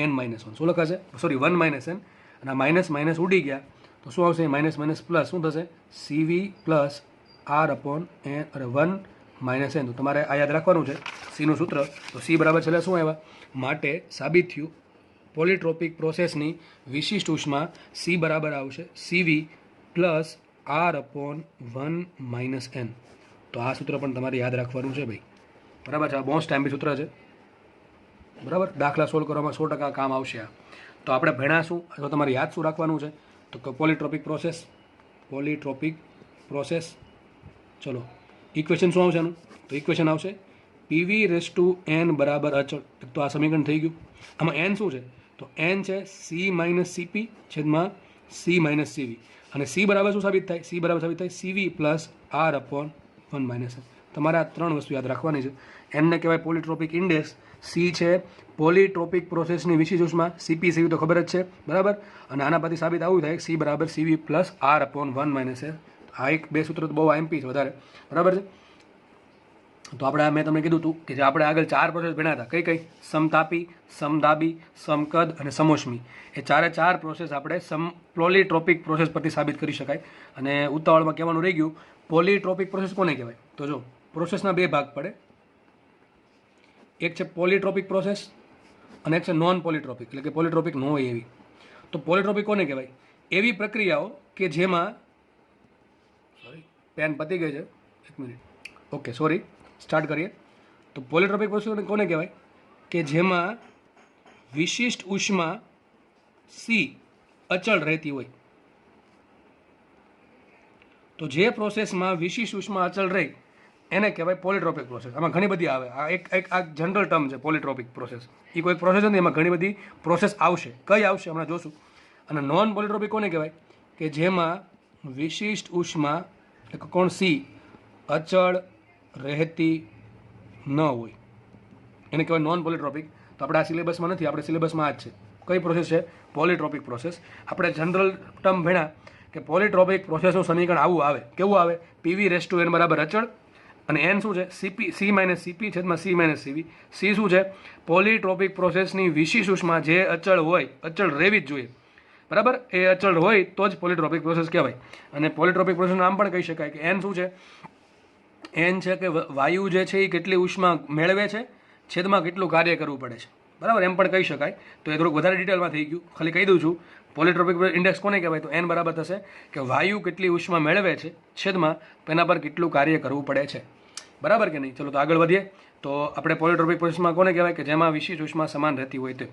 n-1. શું લખાશે, સોરી 1 - n, અને આ માઇનસ ઉડી ગયા તો શું આવશે, માઇનસ પ્લસ શું થશે, સીવી plus r upon n, 1 - n. તો તમારે આ યાદ રાખવાનું છે સીનું સૂત્ર. તો સી બરાબર છેલ્લે શું આવ્યા, માટે સાબિત થયું પોલિટ્રોપિક પ્રોસેસની વિશિષ્ટ ઉષ્મા સી બરાબર આવશે સીવી પ્લસ r અપોન 1 - n. તો આ સૂત્ર પણ તમારે યાદ રાખવાનું છે ભાઈ. બરાબર છે, આ મોસ્ટ ટાઈમ સૂત્ર છે. બરાબર, દાખલા સોલ્વ કરવામાં 100% કામ આવશે આ. તો આપણે ભણાશું, અથવા તમારે યાદ શું રાખવાનું છે, તો પોલિટ્રોપિક પ્રોસેસ. ચલો, ઇક્વેશન શું આવશે આનું, તો ઇક્વેશન આવશે PV/n બરાબર અચળ. તો આ સમીકરણ થઈ ગયું. આમાં n શું છે, તો n છે C - Cp છેદમાં C - Cv. અને C બરાબર શું સાબિત થાય, C બરાબર સાબિત થાય CV plus r upon 1 - n. તમારે આ 3 વસ્તુ યાદ રાખવાની છે. n ને કહેવાય પોલિટ્રોપિક ઇન્ડેક્સ, C છે પોલિટ્રોપિક પ્રોસેસની વિશિષ્ટ ઉષ્મા, CP/Cv તો ખબર જ છે. બરાબર, અને આના પરથી સાબિત આવું થાય C બરાબર CV plus r upon 1 - n. આ એક બે સૂત્ર તો બહુ MP છે વધારે. બરાબર છે. તો આપણે મેં તમને કીધું હતું કે જે આપણે આગળ 4 પ્રોસેસ ભણ્યા હતા, કઈ સમતાપી, સમદાબી, સમકદ અને સમોષ્મી. એ 4 પ્રોસેસ આપણે પોલિટ્રોપિક પ્રોસેસ પરથી સાબિત કરી શકાય. અને ઉતાવળમાં કહેવાનું રહી ગયું, પોલિટ્રોપિક પ્રોસેસ કોને કહેવાય, તો જો પ્રોસેસના 2 ભાગ પડે, એક છે પોલિટ્રોપિક પ્રોસેસ અને એક છે નોન પોલિટ્રોપિક, એટલે કે પોલિટ્રોપિક ન હોય એવી. તો પોલિટ્રોપિક કોને કહેવાય, એવી પ્રક્રિયાઓ કે જેમાં, સોરી પેન પતી ગઈ છે, 1 મિનિટ, ઓકે સોરી, સ્ટાર્ટ કરીએ. તો પોલિટ્રોપિક પ્રોસેસ કોને કહેવાય, કે જેમાં વિશિષ્ટ ઉષ્મા સી અચળ રહેતી હોય. તો જે પ્રોસેસમાં વિશિષ્ટ ઉષ્મા અચળ રહે એને કહેવાય પોલિટ્રોપિક પ્રોસેસ. આમાં ઘણી બધી આવે, આ એક જનરલ ટર્મ છે પોલિટ્રોપિક પ્રોસેસ. એ કોઈ પ્રોસેસ નથી, એમાં ઘણી બધી પ્રોસેસ આવશે, કઈ આવશે હમણાં જોશું. અને નોન પોલિટ્રોપિક કોને કહેવાય, કે જેમાં વિશિષ્ટ ઉષ્મા કોણ સી અચળ રહેતી ન હોય, એને કહેવાય નોન પોલિટ્રોપિક. તો આપણે આ સિલેબસમાં નથી, આપણે સિલેબસમાં આ જ છે. કઈ પ્રોસેસ છે, પોલિટ્રોપિક પ્રોસેસ. આપણે જનરલ ટર્મ ભણ્યા કે પોલિટ્રોપિક પ્રોસેસનું સમીકરણ આવું આવે, કેવું આવે, PV/n બરાબર અચળ, અને n શું છે, C - Cp છેદમાં C - Cv. C શું છે, પોલિટ્રોપિક પ્રોસેસની વિશિષ્ટ ઉષ્મા જે અચળ હોય, અચળ રહેવી જ જોઈએ. બરાબર, એ અચળ હોય તો જ પોલિટ્રોપિક પ્રોસેસ કહેવાય. અને પોલિટ્રોપિક પ્રોસેસનું નામ પણ કહી શકાય કે n શું છે, n છે કે વાયુ જે છે એ કેટલી ઉષ્મા મેળવે છે, છેદમાં કેટલું કાર્ય કરવું પડે છે. બરાબર, એમ પણ કહી શકાય. તો એ થોડુંક વધારે ડિટેલમાં થઈ ગયું, ખાલી કહી દઉં છું. પોલિટ્રોપિક ઇન્ડેક્સ કોને કહેવાય, તો n બરાબર થશે કે વાયુ કેટલી ઉષ્મા મેળવે છે, છેદમાં એના પર કેટલું કાર્ય કરવું પડે છે. બરાબર કે નહીં. ચલો તો આગળ વધીએ. તો આપણે પોલિટ્રોપિક પ્રોસેસમાં કોને કહેવાય, કે જેમાં વિશિષ્ટ ઉષ્મા સમાન રહેતી હોય તે.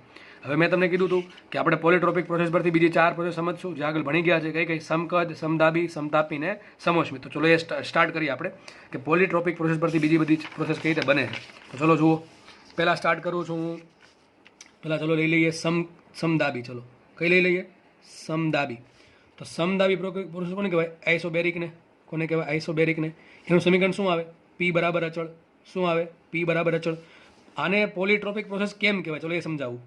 હવે મેં તમને કીધું હતું કે આપણે પોલિટ્રોપિક પ્રોસેસ પરથી બીજી 4 પ્રોસેસ સમજશું, જે આગળ ભણી ગયા છે, કઈ સમકદ, સમદાબી, સમતાપી ને સમોષ્મી. તો ચલો એ સ્ટાર્ટ કરીએ આપણે કે પોલિટ્રોપિક પ્રોસેસ પરથી બીજી બધી પ્રોસેસ કઈ રીતે બને છે. તો ચલો જુઓ, પહેલાં સ્ટાર્ટ કરું છું હું. પહેલાં ચલો લઈ લઈએ સમદાબી. ચલો કઈ લઈ લઈએ, સમદાબી. તો સમદાબી પ્રોસેસ કોને કહેવાય, આઇસોબેરિકને. કોને કહેવાય, આઇસોબેરિકને. એનું સમીકરણ શું આવે, P બરાબર અચળ. શું આવે, P બરાબર અચળ. આને પોલિટ્રોપિક પ્રોસેસ કેમ કહેવાય, ચલો એ સમજાવું.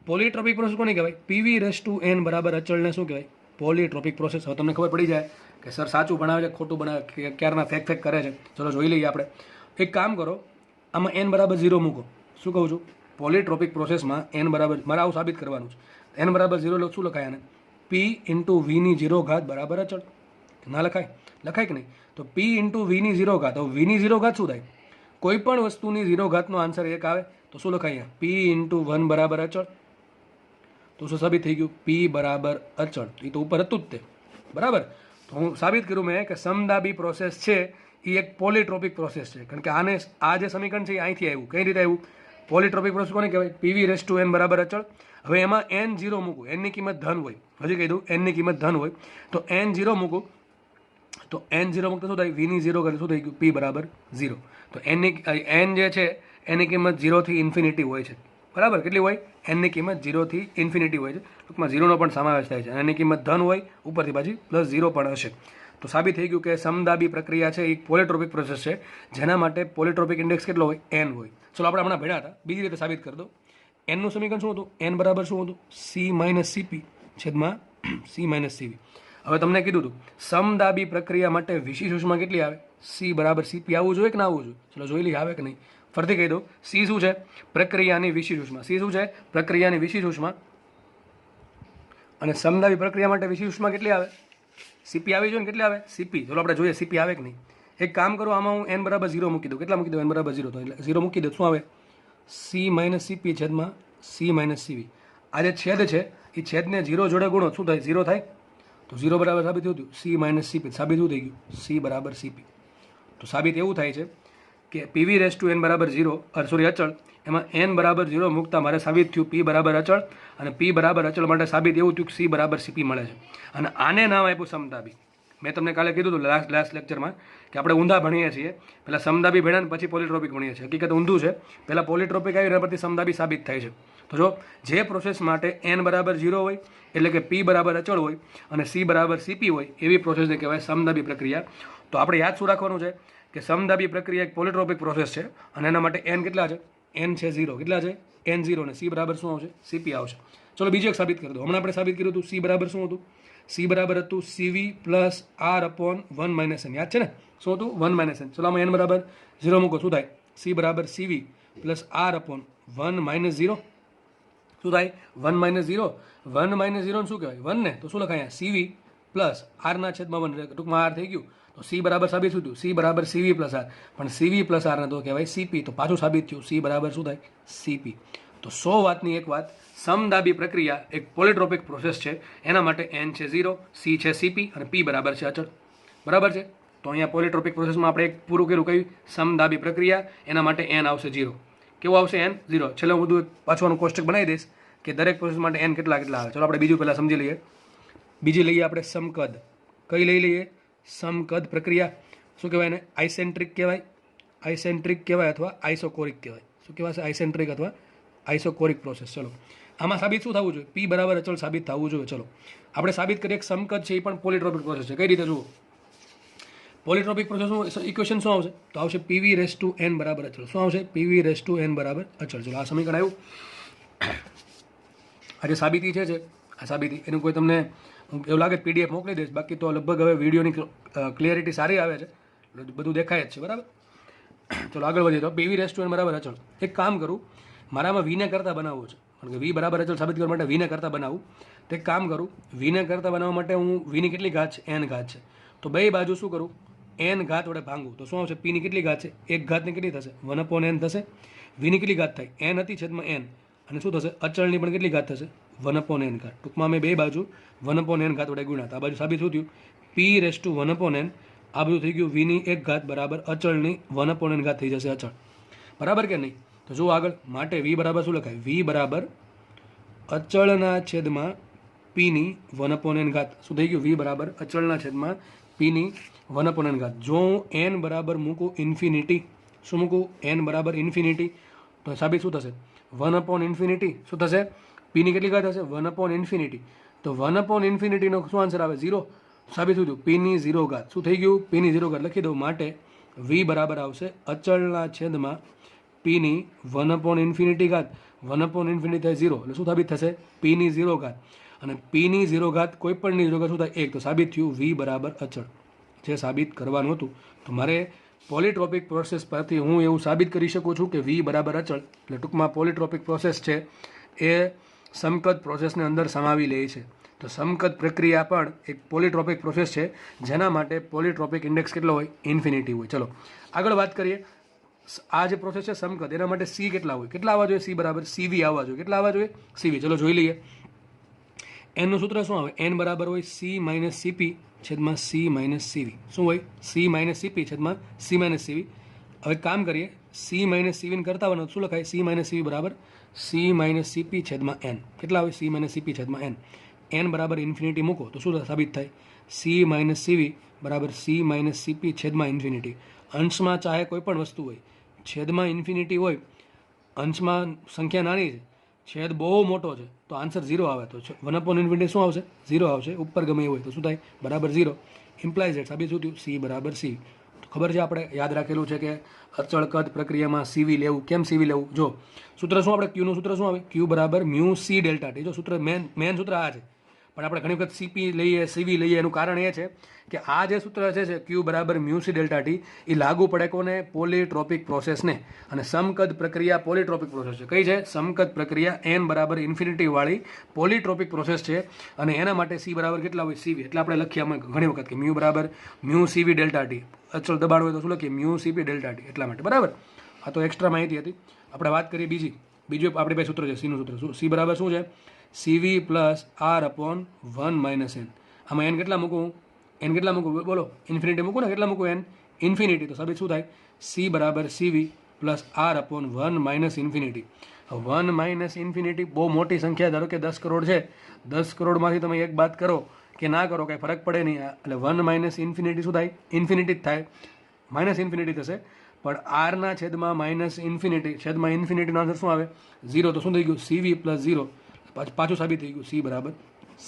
પોલિટ્રોપિક પ્રોસેસ કોને કહેવાય, PV/n બરાબર અચળને શું કહેવાય, પોલિટ્રોપિક પ્રોસેસ. હવે તમને ખબર પડી જાય કે સર સાચું ભણાવે છે ખોટું ભણાવે, ક્યારના ફેક કરે છે. ચલો જોઈ લઈએ આપણે. એક કામ કરો, આમાં n બરાબર 0 મૂકો. શું કહું છું, પોલિટ્રોપિક પ્રોસેસમાં n બરાબર, મારે આવું સાબિત કરવાનું છે. n બરાબર 0 શું લખાય, આને P × V0 બરાબર અચળ. ના લખાય, લખાય કે નહીં. તો P × V0, તો V0 શું થાય, કોઈ પણ વસ્તુની 0 ઘાતનો આન્સર 1 આવે તો શું લખાય, P × 1 બરાબર અચળ. તો શું સાબિત થઈ ગયું? પી બરાબર અચળ. એ તો ઉપર હતું જ તે, બરાબર. તો હું સાબિત કર્યું મેં કે સમદાબી પ્રોસેસ છે એ એક પોલીટ્રોપિક પ્રોસેસ છે, કારણ કે આને આ જે સમીકરણ છે એ અહીંથી આવ્યું. કઈ રીતે આવ્યું? પોલીટ્રોપિક પ્રોસેસ કોને કહેવાય? પીવી રેસ ટુ એન બરાબર અચળ. હવે એમાં એન ઝીરો મૂકું, એનની કિંમત ધન હોય, હજી કહી દઉં એનની કિંમત ધન હોય, તો એન ઝીરો મૂકું, તો એન ઝીરો મૂકતો શું થાય? વીની ઝીરો કરે શું થઈ ગયું? પી બરાબર ઝીરો. તો એન જે છે એની કિંમત ઝીરોથી ઇન્ફિનિટી હોય છે, બરાબર. કેટલી હોય? એનની કિંમત ઝીરોથી ઇન્ફિનિટી હોય છે, ટૂંકમાં ઝીરોનો પણ સમાવેશ થાય છે. અને એની કિંમત ધન હોય, ઉપરથી પાછી પ્લસ ઝીરો પણ હશે. તો સાબિત થઈ ગયું કે સમદાબી પ્રક્રિયા છે એક પોલીટ્રોપિક પ્રોસેસ છે, જેના માટે પોલીટ્રોપિક ઇન્ડેક્સ કેટલો હોય? એન હોય. ચલો આપણે હમણાં ભેળા હતા, બીજી રીતે સાબિત કરી દો. એનનું સમીકરણ શું હતું? એન બરાબર શું હતું? સી માઇનસ સીપી છેદમાં સી માઇનસ સીવી. હવે તમને કીધું હતું સમદાબી પ્રક્રિયા માટે વિશિષ્ટ ઉષ્મા કેટલી આવે? સી બરાબર સીપી આવવું જોઈએ કે ના આવવું જોઈએ? ચલો જોઈ લઈએ આવે કે નહીં. ફરીથી કહી દો, સી શું છે? પ્રક્રિયાની વિશિષ્ટ ઉષ્મા. સી શું છે? પ્રક્રિયાની વિશિષ્ટ ઉષ્મા. અને સમદાબી પ્રક્રિયા માટે વિશિષ્ટ ઉષ્મા કેટલી આવે? સીપી આવી જોઈએ ને? કેટલી આવે? સીપી. ચલો આપણે જોઈએ સીપી આવે કે નહીં. એક કામ કરો, આમાં હું એન બરાબર ઝીરો મૂકી દઉં. કેટલા મૂકી દઉં? એન બરાબર ઝીરો. તો એટલે ઝીરો મૂકી દઉં, શું આવે? સી માઇનસ સીપી છેદમાં સી માઇનસ સીવી. આ જે છેદ છે એ છેદને ઝીરો જોડે ગુણો, શું થાય? ઝીરો થાય. તો ઝીરો બરાબર સાબિત થયું સી માઇનસ સીપી. સાબિત શું થઈ ગયું? સી બરાબર સીપી. તો સાબિત એવું થાય છે કે પીવી રેસ ટુ એન બરાબર ઝીરો, સોરી અચળ, એમાં એન બરાબર ઝીરો મૂકતા મારે સાબિત થયું પી બરાબર અચળ, અને પી બરાબર અચળ માટે સાબિત એવું થયું કે સી બરાબર સીપી મળે છે. અને આને નામ આપ્યું સમદાબી. મેં તમને કાલે કીધું હતું લાસ્ટ લેક્ચરમાં કે આપણે ઊંધા ભણીએ છીએ, પહેલાં સમદાબી ભણ્યા ને પછી પોલીટ્રોપિક ભણીએ છીએ. હકીકત ઊંધું છે, પહેલાં પોલીટ્રોપિક આવી, એના પરથી સમદાબી સાબિત થાય છે. તો જો જે પ્રોસેસ માટે એન બરાબર ઝીરો હોય, એટલે કે પી બરાબર અચળ હોય અને સી બરાબર સીપી હોય, એવી પ્રોસેસને કહેવાય સમદાબી પ્રક્રિયા. તો આપણે યાદ શું રાખવાનું છે કે સમદાબી પ્રક્રિયા એક પોલીટ્રોપિક પ્રોસેસ છે, અને એના માટે એન કેટલા છે? એન છે ઝીરો. કેટલા છે? N zero. અને સી બરાબર શું આવશે? સીપી આવશે. ચલો બીજું એક સાબિત કરી દો. હમણાં આપણે સાબિત કર્યું હતું સી બરાબર શું હતું? સી બરાબર હતું CV plus R upon one minus n. યાદ છે ને? શું હતું? One minus n. ચલો આમાં એન બરાબર ઝીરો મૂકો, શું થાય? સી બરાબર CV plus R upon one minus zero. શું થાય? One minus zero. One minus zero શું કહેવાય? વન ને તો શું લખાય? સીવી પ્લસ આરના છેદમાં વન, ટૂંકમાં આર થઈ ગયું. તો સી બરાબર સાબિત શું થયું? સી બરાબર સીવી પ્લસ આર. પણ સીવી પ્લસ આર ને તો કહેવાય સીપી. તો પાછું સાબિત થયું સી બરાબર શું થાય? સીપી. તો 100 વાતની એક વાત, સમદાબી પ્રક્રિયા એક પોલીટ્રોપિક પ્રોસેસ છે, એના માટે એન છે ઝીરો, સી છે સીપી અને પી બરાબર છે અચળ. બરાબર છે? તો અહીંયા પોલીટ્રોપિક પ્રોસેસમાં આપણે એક પૂરું કર્યું કયું? સમદાબી પ્રક્રિયા. એના માટે એન આવશે ઝીરો. કેવું આવશે? N zero. છેલ્લે હું બધું પાછવાનું કોષ્ટક બનાવી દઈશ કે દરેક પ્રોસેસ માટે એન કેટલા કેટલા આવે. ચલો આપણે બીજું પહેલાં સમજી લઈએ. બીજી લઈએ આપણે સમકદ. કઈ લઈ લઈએ? સમકદ પ્રક્રિયા. શું કહેવાય એને? આઇસેન્ટ્રિક કહેવાય. આઇસેન્ટ્રિક કહેવાય અથવા આઇસોકોરિક કહેવાય. શું કહેવાય? આઇસેન્ટ્રિક અથવા આઇસોકોરિક પ્રોસેસ. ચલો આમાં સાબિત શું થવું જોઈએ? પી બરાબર અચળ સાબિત થવું જોઈએ. ચલો આપણે સાબિત કરીએ એક સમકદ છે, એ પણ પોલીટ્રોપિક પ્રોસેસ છે. કઈ રીતે જુઓ? પોલીટ્રોપિક પ્રોસેસનું ઇક્વેશન શું આવશે? તો આવશે પીવી રેસ ટુ એન બરાબર અચળ. શું આવશે? પીવી રેસ ટુ એન બરાબર અચળ. ચલો આ સમીકરણ આવ્યું. આ જે સાબિતી છે આ સાબિતી એનું કોઈ તમને એવું લાગે પીડીએફ મોકલી દઈશ, બાકી તો લગભગ હવે વિડીયોની ક્લિયરિટી સારી આવે છે, બધું દેખાય જ છે. બરાબર. ચલો આગળ વધીએ. તો પીવી રેસ ટુ એન બરાબર અચળ. એક કામ કરું, મારામાં વીને કરતાં બનાવવું છે, કારણ કે વી બરાબર અચળ સાબિત કરવા માટે વીને કરતાં બનાવવું. તો એક કામ કરું, વીને કરતાં બનાવવા માટે હું વીની કેટલી ઘાત છે? એન ઘાત છે. તો બે બાજુ શું કરું? એન ઘાત વડે ભાંગું. તો શું આવશે? પીની કેટલી ઘાત છે? એક ઘાતની કેટલી થશે? 1/n થશે. વીની કેટલી ઘાત થાય? એન હતી છેદમાં એન. અને શું થશે? અચળની પણ કેટલી ઘાત થશે? 1/n ઘાત. ટૂંકમાં અમે બે બાજુ 1/n ઘાત વડે ગુણ્યા. આ બાજુ સાબિત શું થયું? પી રેસ ટુ 1/n. આ બધું થઈ ગયું વીની એક ઘાત બરાબર અચળની 1/n ઘાત થઈ જશે અચળ. બરાબર કે નહીં? તો જુઓ આગળ. માટે વી બરાબર શું લખાય? વી બરાબર અચળના છેદમાં પીની 1/n ઘાત. શું થઈ ગયું? વી બરાબર અચળના છેદમાં પીની 1/n ઘાત. જો હું એન બરાબર મૂકું ઇન્ફિનિટી, શું મૂકું? એન બરાબર ઇન્ફિનિટી, તો સાબિત શું થશે? 1/∞. શું થશે? પીની કેટલી ઘાત થશે? 1/∞. તો 1/∞નો શું આન્સર આવે? 0. સાબિત શું થયું? પીની 0 ઘાત. શું થઈ ગયું? પીની 0 ઘાત લખી દઉં. માટે વી બરાબર આવશે અચળના છેદમાં પીની 1/∞ ઘાત. 1/∞ થાય 0, એટલે શું સાબિત થશે? પીની 0 ઘાત. અને પીની 0 ઘાત કોઈ પણની 0 ઘાત શું થાય? 1. તો સાબિત થયું વી બરાબર અચળ. જે સાબિત કરવાનું હતું. તો મારે પોલીટ્રોપિક પ્રોસેસ પરથી હું એવું સાબિત કરી શકું છું કે વી બરાબર અચળ. એટલે ટૂંકમાં પોલીટ્રોપિક પ્રોસેસ છે એ સમકદ પ્રોસેસને અંદર સમાવી લે છે. તો સમકદ પ્રક્રિયા પણ એક પોલીટ્રોપિક પ્રોસેસ છે, જેના માટે પોલીટ્રોપિક ઇન્ડેક્સ કેટલો હોય? ઇન્ફિનિટી હોય. ચલો આગળ વાત કરીએ. આ જે પ્રોસેસ છે સમકદ, એના માટે સી કેટલા હોય? કેટલા આવવા જોઈએ? સી બરાબર સીવી આવવા જોઈએ. કેટલા આવવા જોઈએ? સીવી. ચલો જોઈ લઈએ. એનનું સૂત્ર શું આવે? એન બરાબર હોય સી માઇનસ સીપી છેદમાં સી માઇનસ સીવી. શું હોય? સી માઇનસ સીપી છેદમાં સી માઇનસ સીવી. હવે કામ કરીએ, સી માઇનસ સીવીને કરતા હોય શું લખાય? સી માઇનસ સીવી બરાબર સી માઇનસ સીપી છેદમાં એન. કેટલા હોય? સી માઇનસ સીપી છેદમાં એન. એન બરાબર ઇન્ફિનિટી મૂકો તો શું સાબિત થાય? સી માઇનસ સીવી બરાબર સી માઇનસ સીપી છેદમાં ઇન્ફિનિટી. અંશમાં ચાહે કોઈ પણ વસ્તુ હોય, છેદમાં ઇન્ફિનિટી હોય, અંશમાં સંખ્યા નાની છે, છેદ બહુ મોટો છે, તો આન્સર 0 આવે. તો 1/∞ શું આવશે? 0 આવશે. ઉપર ગમે એ હોય તો શું થાય? બરાબર 0. ઇમ્પ્લાઇઝ એટ સાબિત શું થયું? સી બરાબર સી. તો ખબર છે, આપણે યાદ રાખેલું છે કે અચળ કદ પ્રક્રિયામાં સીવી લેવું. કેમ સીવી લેવું? જો સૂત્ર શું આપણે ક્યુનું સૂત્ર શું આવે? ક્યુ બરાબર મ્યુ સી ડેલ્ટા ટી. જો સૂત્ર મેન સૂત્ર આ છે, પણ આપણે ઘણી વખત સીપી લઈએ, સીવી લઈએ. એનું કારણ એ છે કે આ જે સૂત્ર છે ક્યુ બરાબર મ્યુ સી ડેલ્ટા ટી, એ લાગુ પડે કોને? પોલીટ્રોપિક પ્રોસેસને. અને સમકદ પ્રક્રિયા પોલીટ્રોપિક પ્રોસેસ છે. કઈ છે? સમકદ પ્રક્રિયા એન બરાબર ઇન્ફિનિટી વાળી પોલીટ્રોપિક પ્રોસેસ છે. અને એના માટે સી બરાબર કેટલા હોય? સીવી. એટલે આપણે લખીએ અમે ઘણી વખત કે મ્યુ બરાબર મ્યુ સીવી ડેલ્ટા ટી. અચળ દબાણ હોય તો શું લખીએ? Mu CP delta T. એટલા માટે. બરાબર. આ તો એક્સ્ટ્રા માહિતી હતી. આપણે વાત કરીએ બીજું આપણી પાસે સૂત્ર છે સીનું સૂત્ર. શું? સી બરાબર શું છે? CV plus R upon 1 minus n. આમાં એન કેટલા મૂકું? એન કેટલા મૂકું? બોલો. ઇન્ફિનિટી મૂકું ને? કેટલા મૂકું? N infinity. તો સાબિત શું થાય? સી બરાબર CV plus R upon 1 minus infinity. 1 minus infinity બહુ મોટી સંખ્યા. ધારો કે 10 કરોડ છે, 10 કરોડમાંથી તમે એક બાદ કરો કે ના કરો કાંઈ ફરક પડે નહીં. એટલે 1 માઇનસ ઇન્ફિનિટી શું થાય? ઇન્ફિનિટી જ થાય. માઇનસ ઇન્ફિનિટી થશે. પણ આરના છેદમાં માઇનસ ઇન્ફિનિટી છેદમાં ઇન્ફિનિટીનો આન્સર શું આવે? 0. તો શું થઈ ગયું? સીવી પ્લસ 0. પાછું સાબિત થઈ ગયું સી બરાબર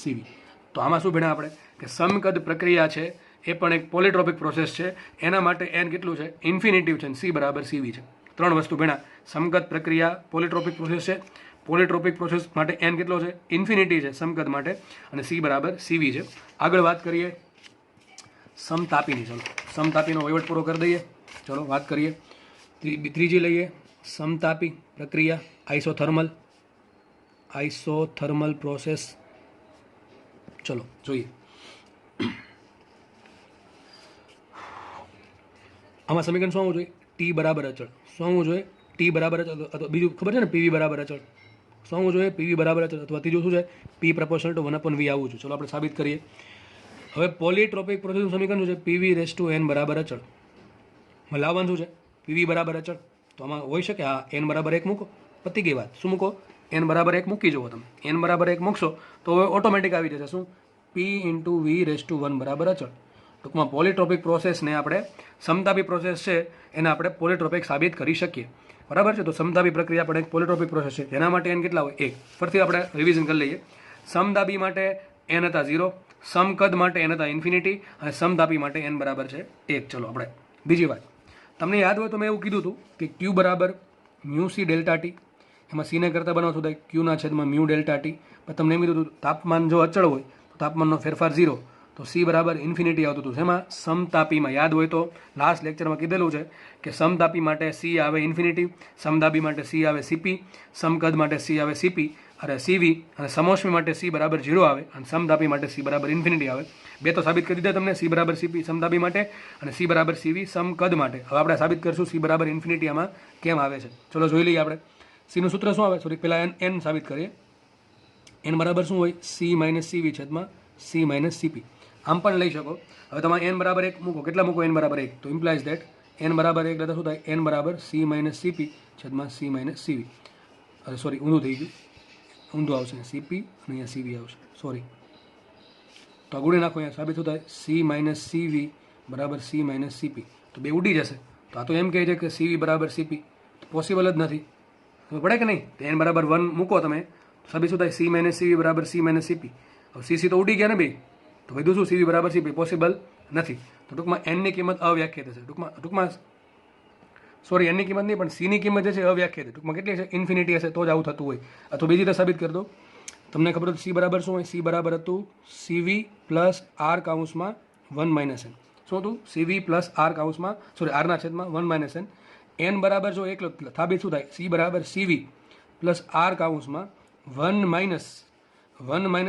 સીવી. તો આમાં શું ભણ્યા આપણે? કે સમકદ પ્રક્રિયા છે એ પણ એક પોલીટ્રોપિક પ્રોસેસ છે. એના માટે એન કેટલું છે? ઇન્ફિનિટિવ છે. સી બરાબર સીવી છે. 3 વસ્તુ ભણ્યા. સમકદ પ્રક્રિયા પોલીટ્રોપિક પ્રોસેસ છે. પોલીટ્રોપિક પ્રોસેસ માટે એન કેટલો છે? ઇન્ફિનિટી છે સમકદ માટે. અને સી બરાબર સીવી છે. આગળ વાત કરીએ સમતાપીની. ચલો સમતાપીનો વહીવટ પૂરો કરી દઈએ. ચલો વાત કરીએ. ત્રીજી લઈએ સમતાપી પ્રક્રિયા આઇસોથર્મલ પ્રોસેસ. ચલો જોઈએ. આમાં સમીકરણ શું આવવું જોઈએ? ટી બરાબર અચળ. શું આવવું જોઈએ? ટી બરાબર અચળ. અથવા બીજું ખબર છે ને પીવી બરાબર અચળ. શું આવવું જોઈએ? પીવી બરાબર અચળ. અથવા ત્રીજું શું છે? પી પ્રપોર્શનલ ટુ 1/v આવવું જોઈએ. ચલો આપણે સાબિત કરીએ. હવે પોલીટ્રોપિક પ્રોસેસનું સમીકરણ શું છે? પીવી રેસ ટુ એન બરાબર અચળ. લાવવાનું શું છે? પીવી બરાબર અચળ. તો આમાં હોઈ શકે હા એન બરાબર 1 મૂકો. પતી ગઈ વાત. શું મૂકો? એન બરાબર 1 મૂકી જુઓ તમે. એન બરાબર 1 મૂકશો તો હવે ઓટોમેટિક આવી જશે શું? P into V raise to 1 બરાબર અચળ. ટૂંકમાં પોલીટ્રોપિક પ્રોસેસને આપણે સમતાપી પ્રોસેસ છે એને આપણે પોલીટ્રોપિક સાબિત કરી શકીએ. બરાબર છે. તો સમતાપી પ્રક્રિયા પણ એક પોલીટ્રોપિક પ્રોસેસ છે. જેના માટે એન કેટલા હોય? 1. ફરીથી આપણે રિવિઝન કરી લઈએ. સમતાપી માટે એન હતા 0, સમકદ માટે એન હતા ઇન્ફિનિટી, અને સમતાપી માટે એન બરાબર છે 1. ચલો આપણે બીજી વાત. તમને યાદ હોય તો મેં એવું કીધું હતું કે ક્યુ બરાબર મ્યુ સી ડેલ્ટા ટી. એમાં સીને કરતાં બનાવશું થાય ક્યુના છેદમાં મ્યુ ડેલ્ટા ટી. પણ તમને એમ કીધું હતું તાપમાન જો અચળ હોય તો તાપમાનનો ફેરફાર 0. તો સી બરાબર ઇન્ફિનિટી આવતું હતું. એમાં સમતાપીમાં યાદ હોય તો લાસ્ટ લેક્ચરમાં કીધેલું છે કે સમતાપી માટે સી આવે ઇન્ફિનિટી, સમતાપી માટે સી આવે સીપી, સમકદ માટે સી આવે સીપી અને સીવી, અને સમોષ્મી માટે સી બરાબર 0 આવે, અને સમતાપી માટે સી બરાબર ઇન્ફિનિટી આવે. બે તો સાબિત કરી દીધા તમને. સી બરાબર સીપી સમતાપી માટે અને સી બરાબર સીવી સમકદ માટે. હવે આપણે સાબિત કરશું સી બરાબર ઇન્ફિનિટી આમાં કેમ આવે છે. ચલો જોઈ લઈએ આપણે. સીનું સૂત્ર શું આવે? સોરી પહેલાં એન સાબિત કરીએ. એન બરાબર શું હોય? સી માઇનસ સીવી છેદમાં સી માઇનસ સીપી. આમ પણ લઈ શકો. હવે તમારે એન બરાબર 1 મૂકો. કેટલા મૂકો? એન બરાબર 1. તો ઇમ્પ્લાઇઝ દેટ એન બરાબર 1 એટલે શું થાય? એન બરાબર સી માઇનસ સીપી છેદમાં સી માઇનસ સીવી. અરે સોરી ઊંધું થઈ ગયું. ઊંધું આવશે. સીપી અને અહીંયા સીવી આવશે. સોરી. તો ગુણી નાખો. અહીંયા સાબિત શું થાય? સી માઇનસ સીવી બરાબર સી માઇનસ સીપી. તો બે ઉડી જશે. તો આ તો એમ કહે છે કે સીવી બરાબર સીપી. પોસિબલ જ નથી. ખબર પડે કે નહીં? તો એન બરાબર 1 મૂકો તમે. સાબિત શું થાય? સી માઇનસ સીવી બરાબર સી માઇનસ સીપી. હવે સીસી તો ઉડી ગયા ને બે. તો કીધું શું? સીવી બરાબર સીપી પોસિબલ નથી. તો ટૂંકમાં એનની કિંમત અવ્યાખ્યાત હશે. ટૂંકમાં સોરી એનની કિંમત નહીં પણ સીની કિંમત જે છે અવ્યાખ્યાત. ટૂંકમાં કેટલી હશે? ઇન્ફિનિટી હશે તો જ આવું થતું હોય. અથવા બીજી રીતે સાબિત કરી દો. તમને ખબર હતું સી બરાબર શું હોય? સી બરાબર હતું CV plus R કાઉન્સમાં 1 minus N. શું હતું? સીવી પ્લસ આર કાઉન્સમાં સોરી આરના છેદમાં 1 માઇનસ એન. એન બરાબર જો એકલો સાબિત શું થાય? સી બરાબર સીવી પ્લસ આર કાઉન્સમાં 1 માઇનસ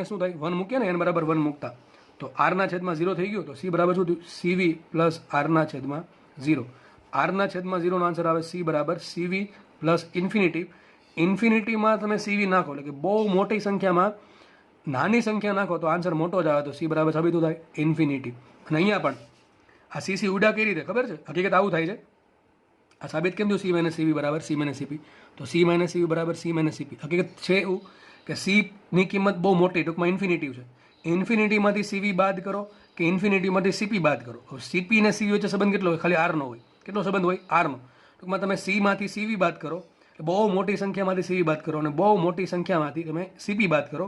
શું થાય? 1 મૂકીએ ને એન બરાબર 1 મૂકતા તો આરના છેદમાં 0 થઈ ગયું. તો સી બરાબર શું થયું? સીવી પ્લસ આરના છેદમાં 0. આરના છેદમાં 0 નો આન્સર આવે સી બરાબર સીવી પ્લસ ઇન્ફિનિટી. ઇન્ફિનિટીમાં તમે સીવી નાખો એટલે કે બહુ મોટી સંખ્યામાં નાની સંખ્યા નાખો તો આન્સર મોટો જ આવે, તો સી બરાબર સાબિત થાય ઇન્ફિનિટી. અને અહીંયા પણ આ સીસી ઉડા કઈ રીતે ખબર છે? હકીકત આવું થાય છે. આ સાબિત કેમ થયું? સી માઇનસ સીવી બરાબર સી માઇનસ સીપી. તો સી માઇનસ સીવી બરાબર સી માઇનસ સીપી. હકીકત છે એવું કે સીની કિંમત બહુ મોટી, ટૂંકમાં ઇન્ફિનિટિવ છે. ઇન્ફિનિટીમાંથી સીવી બાદ કરો કે ઇન્ફિનિટીમાંથી સીપી બાદ કરો. સીપી ને સીવી વચ્ચે સંબંધ કેટલો હોય? ખાલી આરનો હોય. કેટલો સંબંધ હોય? આરનો. ટૂંકમાં તમે સીમાંથી સીવી બાદ કરો, બહુ મોટી સંખ્યામાંથી સીવી બાદ કરો, અને બહુ મોટી સંખ્યામાંથી તમે સીપી બાદ કરો.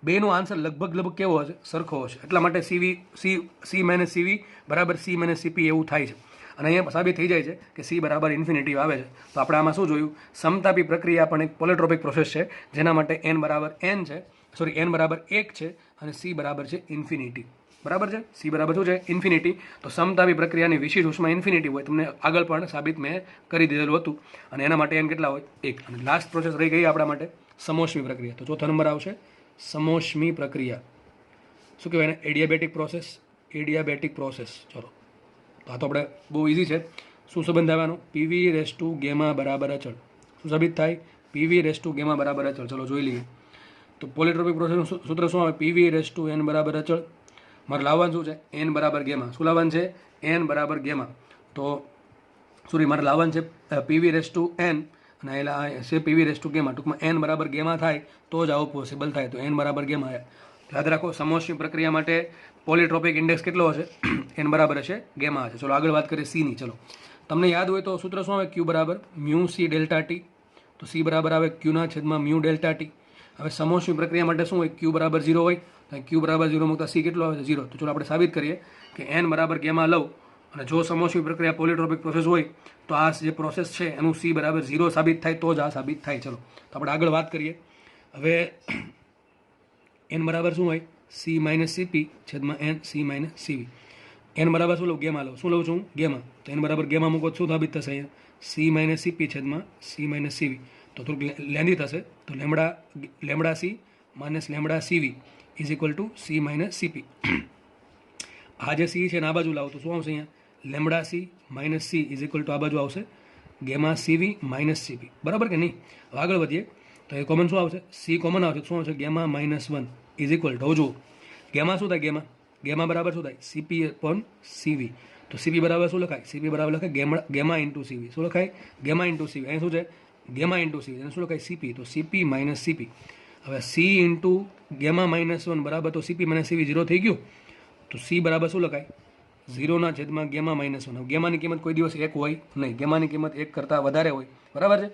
બેનો આન્સર લગભગ કેવો હશે? સરખો હશે. એટલા માટે સી માઇનસ સીવી બરાબર સી માઇનસ સીપી એવું થાય છે. અને અહીંયા સાબિત થઈ જાય છે કે સી બરાબર ઇન્ફિનિટી આવે છે. તો આપણે આમાં શું જોયું? સમતાપી પ્રક્રિયા પણ એક પોલિટ્રોપિક પ્રોસેસ છે, જેના માટે એન બરાબર એન છે, સોરી એન બરાબર 1 છે, અને સી બરાબર છે ઇન્ફિનિટી. બરાબર છે? સી બરાબર શું છે? ઇન્ફિનિટી. તો સમતાપી પ્રક્રિયાની વિશિષ્ટ ઉષ્મા ઇન્ફિનિટી હોય. તમને આગળ પણ સાબિત મેં કરી દીધેલું હતું. અને એના માટે એન કેટલા હોય? 1. અને લાસ્ટ પ્રોસેસ રહી ગઈ આપણા માટે સમોષ્મી પ્રક્રિયા. તો ચોથો નંબર આવશે સમોષ્મી પ્રક્રિયા. શું કહેવાય એને? Adiabatic process. Adiabatic process. ચલો, તો આ તો આપણે બહુ ઇઝી છે. શું સંબંધ આવવાનો? પીવી રેસ ટુ ગેમા બરાબર અચળ. શું સાબિત થાય? પીવી રેસ ટુ ગેમા બરાબર અચળ. ચલો જોઈ લઈએ. તો પોલિટ્રોપિક પ્રોસેસનું સૂત્ર શું આવે? પીવી રેસ ટુ એન બરાબર અચળ. મારે લાવવાનું શું છે? એન બરાબર ગેમા. શું લાવવાનું છે? એન બરાબર ગેમા. તો સોરી, મારે લાવવાનું છે પીવી રેસ ટુ એન, અને એટલે છે પીવી રેસ ટુ ગેમા. ટૂંકમાં એન બરાબર ગેમા થાય તો જ આવું પોસિબલ થાય. તો એન બરાબર ગેમા. યાદ રાખો, સમોષ્મી પ્રક્રિયા માટે પોલિટ્રોપિક ઇન્ડેક્સ કેટલો હશે? એન બરાબર હશે ગેમા હશે. ચલો આગળ વાત કરીએ સીની. ચલો, તમને યાદ હોય તો સૂત્ર શું આવે? ક્યુ બરાબર મ્યુ સી ડેલ્ટા ટી. તો સી બરાબર આવે ક્યુના છેદમાં મ્યુ ડેલ્ટા ટી. હવે સમોષ્મી પ્રક્રિયા માટે શું હોય? ક્યુ બરાબર 0 હોય. ક્યુ બરાબર 0 મૂકતા સી કેટલો આવે છે? 0. તો ચલો આપણે સાબિત કરીએ કે એન બરાબર ગેમા લઉં, અને જો સમોષ્મી પ્રક્રિયા પોલિટ્રોપિક પ્રોસેસ હોય તો આ જે પ્રોસેસ છે એનું સી બરાબર 0 સાબિત થાય તો જ આ સાબિત થાય. ચલો, તો આપણે આગળ વાત કરીએ. હવે એન બરાબર શું હોય? સી માઇનસ સીપી છેદમાં એન સી માઇનસ સીવી. એન બરાબર શું લઉં? ગેમા લઉં. શું લઉં છું? ગેમા. તો એન બરાબર ગેમા મૂકો શું સાબિત થશે? અહીંયા સી માઇનસ સીપી છેદમાં સી માઇનસ સીવી. તો થોડુંક લેન્ધી થશે. તો lambda C minus lambda CV is equal to C minus CP. આ જે સી છે ને આ બાજુ લાવો તો શું આવશે? અહીંયા lambda C minus C is equal to આ બાજુ આવશે ગેમા સીવી માઇનસ સીપી. બરાબર કે નહીં? હવે આગળ વધીએ તો એ કોમન શું આવશે? સી કોમન આવશે. શું આવશે? Gamma minus 1 is equal two, જુઓ ગેમા શું થાય? ગેમા બરાબર શું થાય? સીપી અપોન સીવી. તો સીપી બરાબર શું લખાય? સીપી બરાબર લખાય ગેમા ઇન્ટુ સીવી. શું લખાય? ગેમા ઇન્ટુ સીવી. અહીં શું છે? ગેમા ઇન્ટુ સીવી. એને શું લખાય? સીપી. તો સીપી માઇનસ સીપી. હવે સી ઇન્ટુ ગેમા માઇનસ 1 બરાબર, તો સીપી માઇનસ સીવી 0 થઈ ગયું. તો સી બરાબર શું લખાય? 0 છેદમાં ગેમા માઇનસ 1. ગેમાની કિંમત કોઈ દિવસ 1 હોય નહીં. ગેમાની કિંમત 1 કરતાં વધારે હોય. બરાબર છે?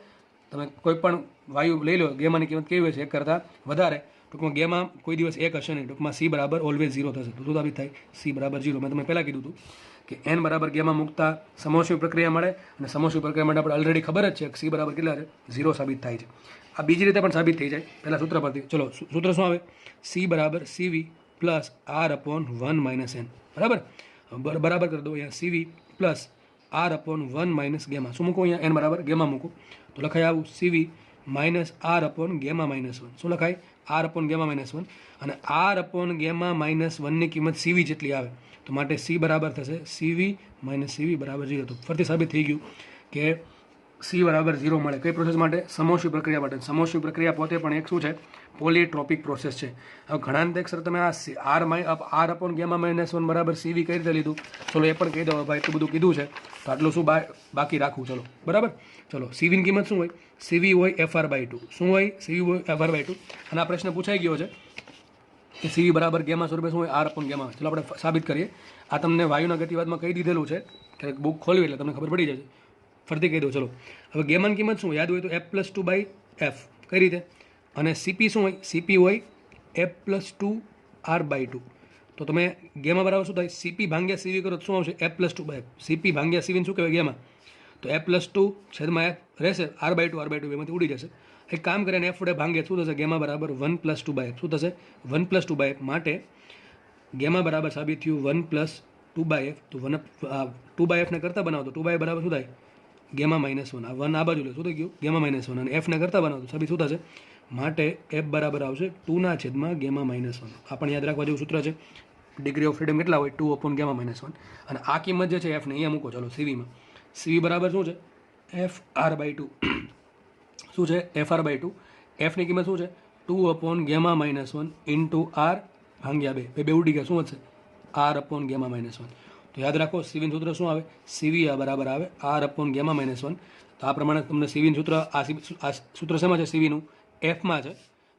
તમે કોઈ પણ વાયુ લઈ લો, ગેમાની કિંમત કેવી હોય છે? 1 કરતાં વધારે. ટૂંકમાં ગેમા કોઈ દિવસ 1 હશે નહીં. ટૂંકમાં સી બરાબર ઓલવેઝ 0 થશે. તો શું સાબિત થાય? સી બરાબર 0. મેં તમને પહેલાં કીધું હતું કે એન બરાબર ગેમા મૂકતા સમોષ્મી પ્રક્રિયા મળે, અને સમોષ્મી પ્રક્રિયા માટે આપણે ઓલરેડી ખબર જ છે કે સી બરાબર કેટલા છે? 0 સાબિત થાય છે. આ બીજી રીતે પણ સાબિત થઈ જાય પહેલાં સૂત્ર પરથી. ચલો, સૂત્ર શું આવે? સી બરાબર CV plus R upon 1 minus n. બરાબર કરી દો. અહીંયા CV plus R upon 1 minus gamma. શું મૂકો? અહીંયા એન બરાબર ગેમા મૂકો. તો લખાય આવું CV minus R upon gamma minus 1. શું લખાય? R upon gamma minus 1. અને આર અપોન ગેમા માઇનસ 1ની કિંમત સીવી જેટલી આવે. તો માટે સી બરાબર થશે સીવી માઇનસ સીવી બરાબર 0. તો ફરીથી સાબિત થઈ ગયું કે સી બરાબર 0 મળે. કઈ પ્રોસેસ માટે? સમોષ્મી પ્રક્રિયા માટે. સમોષ્મી પ્રક્રિયા પોતે પણ એક શું છે? પોલિટ્રોપિક પ્રોસેસ છે. હવે ઘણા એક સર તમે આ આર અપોન ગેમા માઇનસ 1 બરાબર સીવી કઈ રીતે લીધું? ચલો એ પણ કહી દો. ભાઈ એટલું બધું કીધું છે તો આટલું શું બાકી રાખવું? ચલો બરાબર. ચલો, સીવીની કિંમત શું હોય? સીવી હોય FR/2. શું હોય? સીવી હોય FR/2. અને આ પ્રશ્ન પૂછાઈ ગયો છે કે સીવી બરાબર ગેમા સ્વરૂપે શું હોય? R upon gamma. ચલો આપણે સાબિત કરીએ. આ તમને વાયુના ગતિવાદમાં કહી દીધેલું છે કે બુક ખોલવી એટલે તમને ખબર પડી જશે. ફરતી કહી દો. ચલો, હવે ગેમાની કિંમત શું યાદ હોય તો F+2/F. કઈ રીતે? અને સીપી શું હોય? સીપી હોય F+2R/2. તો તમે ગેમા બરાબર શું થાય? સીપી ભાંગ્યા સીવી કરો તો શું આવશે? F+2/F. સીપી ભાંગ્યા સીવીને શું કહેવાય? ગેમા. તો F+2 છેદમાં F રહેશે, R/2 એમાંથી ઉડી જશે. એક કામ કરીને F વડે ભાંગે શું થશે? ગેમા બરાબર 1+2/F. શું થશે? 1+2/F. માટે ગેમા બરાબર સાબિત થયું 1+2/F. તો 2/F ને કરતા બનાવો તો 2/F બરાબર શું થાય? Gamma minus 1. આ 1 આ બાજુ લે શું થઈ ગયું? Gamma minus 1. અને F ને કરતા બનાવો તો સાબિત શું થશે? માટે F બરાબર આવશે 2 છેદમાં ગેમા માઇનસ 1. આ પણ યાદ રાખવા જેવું સૂત્ર છે. ડિગ્રી ઓફ ફ્રીડમ કેટલા હોય? 2 અપોન ગેમા માઇનસ 1. અને આ કિંમત જે છે F ને અહીંયા મૂકો. ચલો સીવીમાં. સીવી બરાબર શું છે? FR/2. શું છે? FR/2. F ની કિંમત શું છે? 2/γ-1 ઇન્ટુ આર ભાંગ્યા બે બે ઉડી ગયા, શું વધશે? r/γ-1. તો યાદ રાખો સીવીનું સૂત્ર શું આવે? સીવી બરાબર આવે r/γ-1. તો આ પ્રમાણે તમને સીવીનું સૂત્ર, આ સૂત્ર શેમાં છે? સીવીનું એફમાં છે,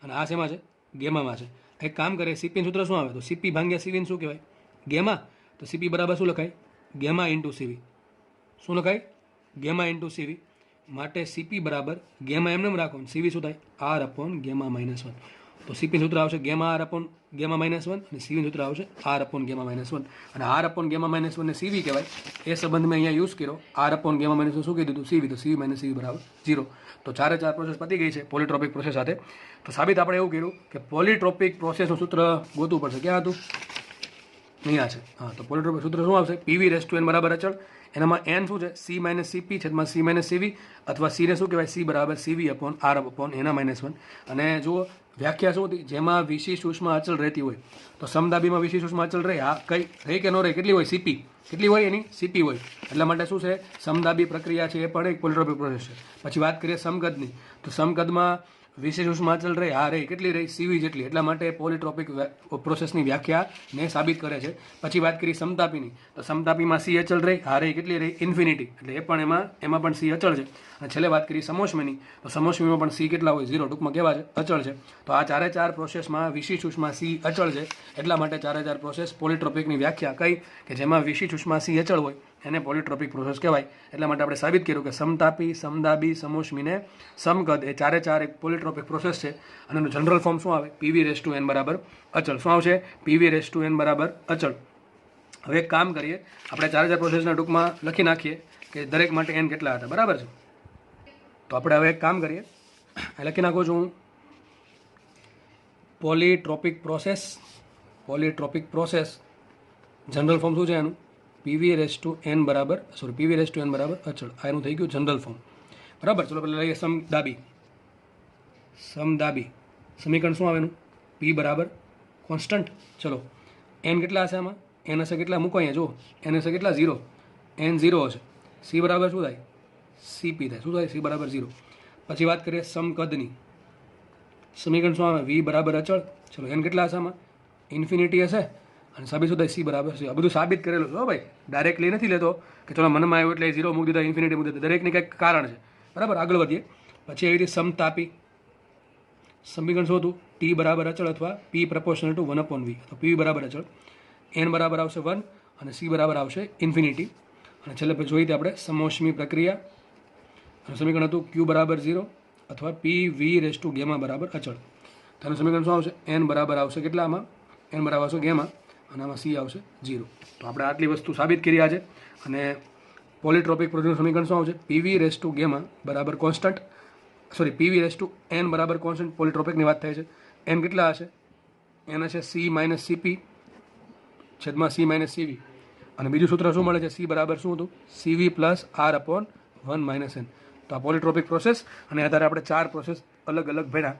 અને આ શેમાં છે? ગેમામાં છે. એક કામ કરે, સીપીનું સૂત્ર શું આવે? તો સીપી ભાંગ્યા સીવીનું શું કહેવાય? ગેમા. તો સીપી બરાબર શું લખાય? ગેમા ઇન્ટુ સીવી. શું લખાય? ગેમા ઇન્ટુ સીવી. માટે સીપી બરાબર ગેમા એમને રાખો, સીવી શું થાય? r/γ-1. તો સીપી સૂત્ર આવશે ગેમા r/γ-1 અને સીવી સૂત્ર આવશે r/γ-1. અને r/γ-1 ને સીવી કહેવાય એ સંબંધ મેં અહીંયા યુઝ કર્યો. r/γ-1 શું કીધું? સીવી. તો સીવી માઇનસ સીવી બરાબર 0. તો ચારે ચાર પ્રોસેસ પતી ગઈ છે પોલીટ્રોપિક પ્રોસેસ સાથે. તો સાબિત આપણે એવું કર્યું કે પોલીટ્રોપિક પ્રોસેસનું સૂત્ર ગોતવું પડશે. ક્યાં હતું? અહીંયા છે. હા, તો પોલીટ્રોપિક સૂત્ર શું આવશે? PV(n) બરાબર અચળ. એનામાં n શું છે? C માઇનસ CP છેદમાં C માઇનસ CV, અથવા C ને શું કહેવાય? C બરાબર CV/R/(n-1). અને જુઓ વ્યાખ્યા શું હતી? જેમાં વિશિષ્ટ ઉષ્મા અચળ રહેતી હોય. તો સમદાબીમાં વિશિષ્ટ ઉષ્મા અચળ રહે, હા કઈ રહે કે ન રહે? કેટલી હોય? CP. કેટલી હોય? એની CP હોય. એટલા માટે શું છે? સમદાબી પ્રક્રિયા છે એ પણ એક પોલીટ્રોપિક પ્રોસેસ છે. પછી વાત કરીએ સમકદની, તો સમકદમાં વિશેષ ઉષ્મા અચળ રહે, હા રહે. કેટલી રહી? CV જેટલી. એટલા માટે પોલીટ્રોપિક પ્રોસેસની વ્યાખ્યાને સાબિત કરે છે. પછી વાત કરી સમતાપીની, તો સમતાપીમાં C અચળ રહે, હા રહે. કેટલી રહી? ઇન્ફિનિટી. એટલે એ પણ એમાં પણ C અચળ છે. અને છેલ્લે વાત કરી સમોષ્મીની, તો સમોષ્મીમાં પણ C કેટલા હોય? 0. ટૂંકમાં કેવા છે? અચળ છે. તો આ ચારે ચાર પ્રોસેસમાં વિશિષ્ટ ઉષ્મા C અચળ છે. એટલા માટે ચારે ચાર પ્રોસેસ પોલીટ્રોપિકની વ્યાખ્યા કઈ? કે જેમાં વિશિષ્ટ ઉષ્મા C અચળ હોય એને પોલીટ્રોપિક પ્રોસેસ કહેવાય. એટલા માટે આપણે સાબિત કર્યું કે સમતાપી, સમદાબી, સમોષ્મી ને સમકદ એ ચારે ચાર એક પોલીટ્રોપિક પ્રોસેસ છે. અને એનું જનરલ ફોર્મ શું આવે? PV(n) બરાબર અચળ. શું આવશે? PV(n) બરાબર અચળ. હવે એક કામ કરીએ, આપણે ચારે ચાર પ્રોસેસના ટૂંકમાં લખી નાખીએ કે દરેક માટે n કેટલા હતા. બરાબર છે? તો આપણે હવે એક કામ કરીએ, લખી નાખું છું હું પોલીટ્રોપિક પ્રોસેસ જનરલ ફોર્મ શું છે એનું? PV(n) બરાબર અચળ. આ એનું થઈ ગયું જનરલ ફોર્મ. બરાબર. ચલો પહેલાં લઈએ સમદાબી. સમીકરણ શું આવે એનું? P બરાબર કોન્સ્ટન્ટ. ચલો n કેટલા હશે આમાં? n હશે કેટલા? મૂકો અહીંયા જુઓ, n હશે કેટલા? 0. n 0 હશે. C બરાબર શું થાય? CP થાય. શું થાય? C બરાબર 0. પછી વાત કરીએ સમકદની. સમીકરણ શું આવે? V બરાબર અચળ. ચલો n કેટલા હશે આમાં? ઇન્ફિનિટી હશે. અને સાબિત શું થાય? C બરાબર છે. આ બધું સાબિત કરેલું છે હો ભાઈ, ડાયરેક્ટલી નથી લેતો કે ચલો મનમાં આવ્યું એટલે 0 મૂકી દીધા, ઇન્ફિનિટી મૂકી દીધા. દરેકની કંઈક કારણ છે. બરાબર. આગળ વધીએ. પછી એવી રીતે સમતાપી. સમીકરણ શું હતું? T બરાબર અચળ અથવા P proportional to 1/V. તો P બરાબર અચળ, n બરાબર આવશે 1 અને C બરાબર આવશે ઇન્ફિનિટી. અને છેલ્લે પછી જોઈ આપણે સમોષ્મી પ્રક્રિયા. અને સમીકરણ હતું Q બરાબર 0 અથવા PV(γ) બરાબર અચળ. તો એનું સમીકરણ શું આવશે? n બરાબર આવશે કેટલામાં? n બરાબર આવશે ગેમા અને આમાં C આવશે 0. તો આપણે આટલી વસ્તુ સાબિત કરી છે. અને પોલીટ્રોપિક પ્રોસેસનું સમીકરણ શું આવશે? PV(γ) બરાબર કોન્સ્ટન્ટ, સોરી PV(n) બરાબર કોન્સ્ટન્ટ. પોલીટ્રોપિકની વાત થાય છે. n કેટલા હશે? n હશે C માઇનસ CP છેદમાં C માઇનસ CV. અને બીજું સૂત્ર શું મળે છે? C બરાબર શું હતું? CV plus R/(1-n). તો આ પોલીટ્રોપિક પ્રોસેસ. અને અત્યારે આપણે ચાર પ્રોસેસ અલગ અલગ ભેળા,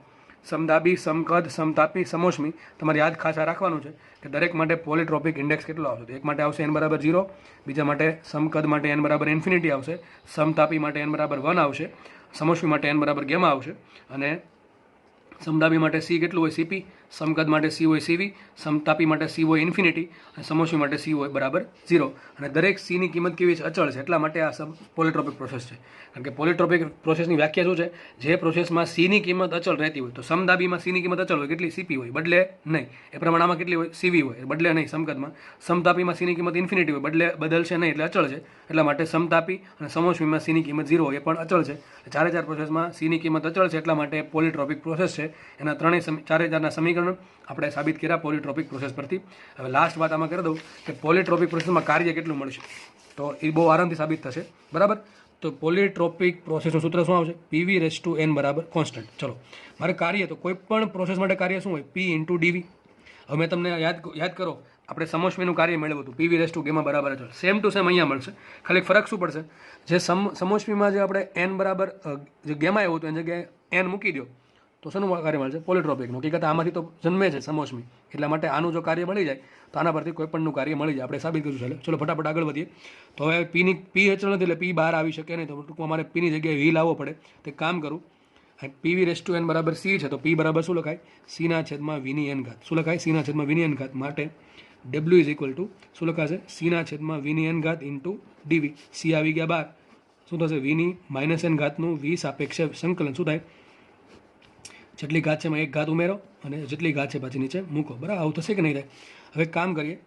સમદાબી, સમકદ, સમતાપી, સમોષ્મી. તમારે યાદ ખાસા રાખવાનું છે કે દરેક માટે પોલીટ્રોપિક ઇન્ડેક્સ કેટલો આવશે. તો એક માટે આવશે n બરાબર 0, બીજા માટે સમકદ માટે n બરાબર ઇન્ફિનિટી આવશે, સમતાપી માટે n બરાબર 1 આવશે, સમોષ્મી માટે n બરાબર ગેમા આવશે, અને સમદાબી માટે C કેટલું હોય? CP. સમકદ માટે C હોય CV, સમતાપી માટે C હોય ઇન્ફિનિટી, અને સમોષ્મી માટે C હોય બરાબર 0. અને દરેક C ની કિંમત કેવી છે? અચળ છે. એટલા માટે આ પોલીટ્રોપિક પ્રોસેસ છે. કારણ કે પોલીટ્રોપિક પ્રોસેસની વ્યાખ્યા શું છે? જે પ્રોસેસમાં C ની કિંમત અચળ રહેતી હોય. તો સમદાબીમાં C ની કિંમત અચળ હોય, કેટલી? CP હોય, બદલે નહીં. એ પ્રમાણે આમાં કેટલી હોય? CV હોય, બદલે નહીં. સમકદમાં સમતાપીમાં C ની કિંમત ઇન્ફિનિટી હોય, બદલશે નહીં, એટલે અચળ છે. એટલા માટે સમતાપી અને સમોષ્મીમાં C ની કિંમત 0 હોય, એ પણ અચળ છે. ચારે ચાર પ્રોસેસમાં C ની કિંમત અચળ છે. એટલા માટે પોલીટ્રોપિક પ્રોસેસ છે. એના ચારે ચારના સમીકરણ આપણે સાબિત કર્યા પોલીટ્રોપિક પ્રોસેસ પરથી. હવે લાસ્ટ વાત આમાં કરી દઉં કે પોલીટ્રોપિક પ્રોસેસમાં કાર્ય કેટલું મળશે. તો એ બહુ આરામથી સાબિત થશે. બરાબર. તો પોલીટ્રોપિક પ્રોસેસનું સૂત્ર શું આવશે? PV(n) બરાબર કોન્સ્ટન્ટ. ચલો મારે કાર્ય, તો કોઈ પણ પ્રોસેસ માટે કાર્ય શું હોય? P × dV. હવે મેં તમને યાદ કરો, આપણે સમોષ્મીનું કાર્ય મેળવ્યું હતું PV(γ) બરાબર અચળ. સેમ ટુ સેમ અહીંયા મળશે. ખાલી ફરક શું પડશે? જે સમોષ્મીમાં જે આપણે n બરાબર જે ગેમા આવ્યું હતું એની જગ્યાએ n મૂકી દો તો શેનું કાર્ય મળશે? પોલીટ્રોપિકનું. હકીકત આમાંથી તો જન્મે છે સમોષ્મી. એટલા માટે આનું જો કાર્ય મળી જાય તો આના પરથી કોઈ પણનું કાર્ય મળી જાય. આપણે સાબિત કરીશું. ચલો ફટાફટ આગળ વધીએ. તો હવે P અચળ નથી એટલે P બહાર આવી શકે નહીં. તો ટૂંકમાં મારે P ની જગ્યાએ V લાવવો પડે. તે કામ કરું, પીવી રેસ ટુ એન બરાબર સી છે, તો પી બરાબર શું લખાય? સીના છેદમાં વીની એન ઘાત. શું લખાય? સીના છેદમાં વીની એન ઘાત. માટે ડબલ્યુ ઇઝ ઇક્વલ ટુ શું લખાશે? સીના છેદમાં વીની એન ઘાત ઇન્ટુ ડીવી. સી આવી ગયા 12. શું થશે? વીની માઇનસ એન ઘાતનું વી સાપેક્ષે સંકલન શું થાય? જેટલી ઘાત છે એમાં એક ઘાત ઉમેરો અને જેટલી ઘાત છે પાછી નીચે મૂકો. બરાબર, આવું થશે કે નહીં થાય? હવે કામ કરીએ,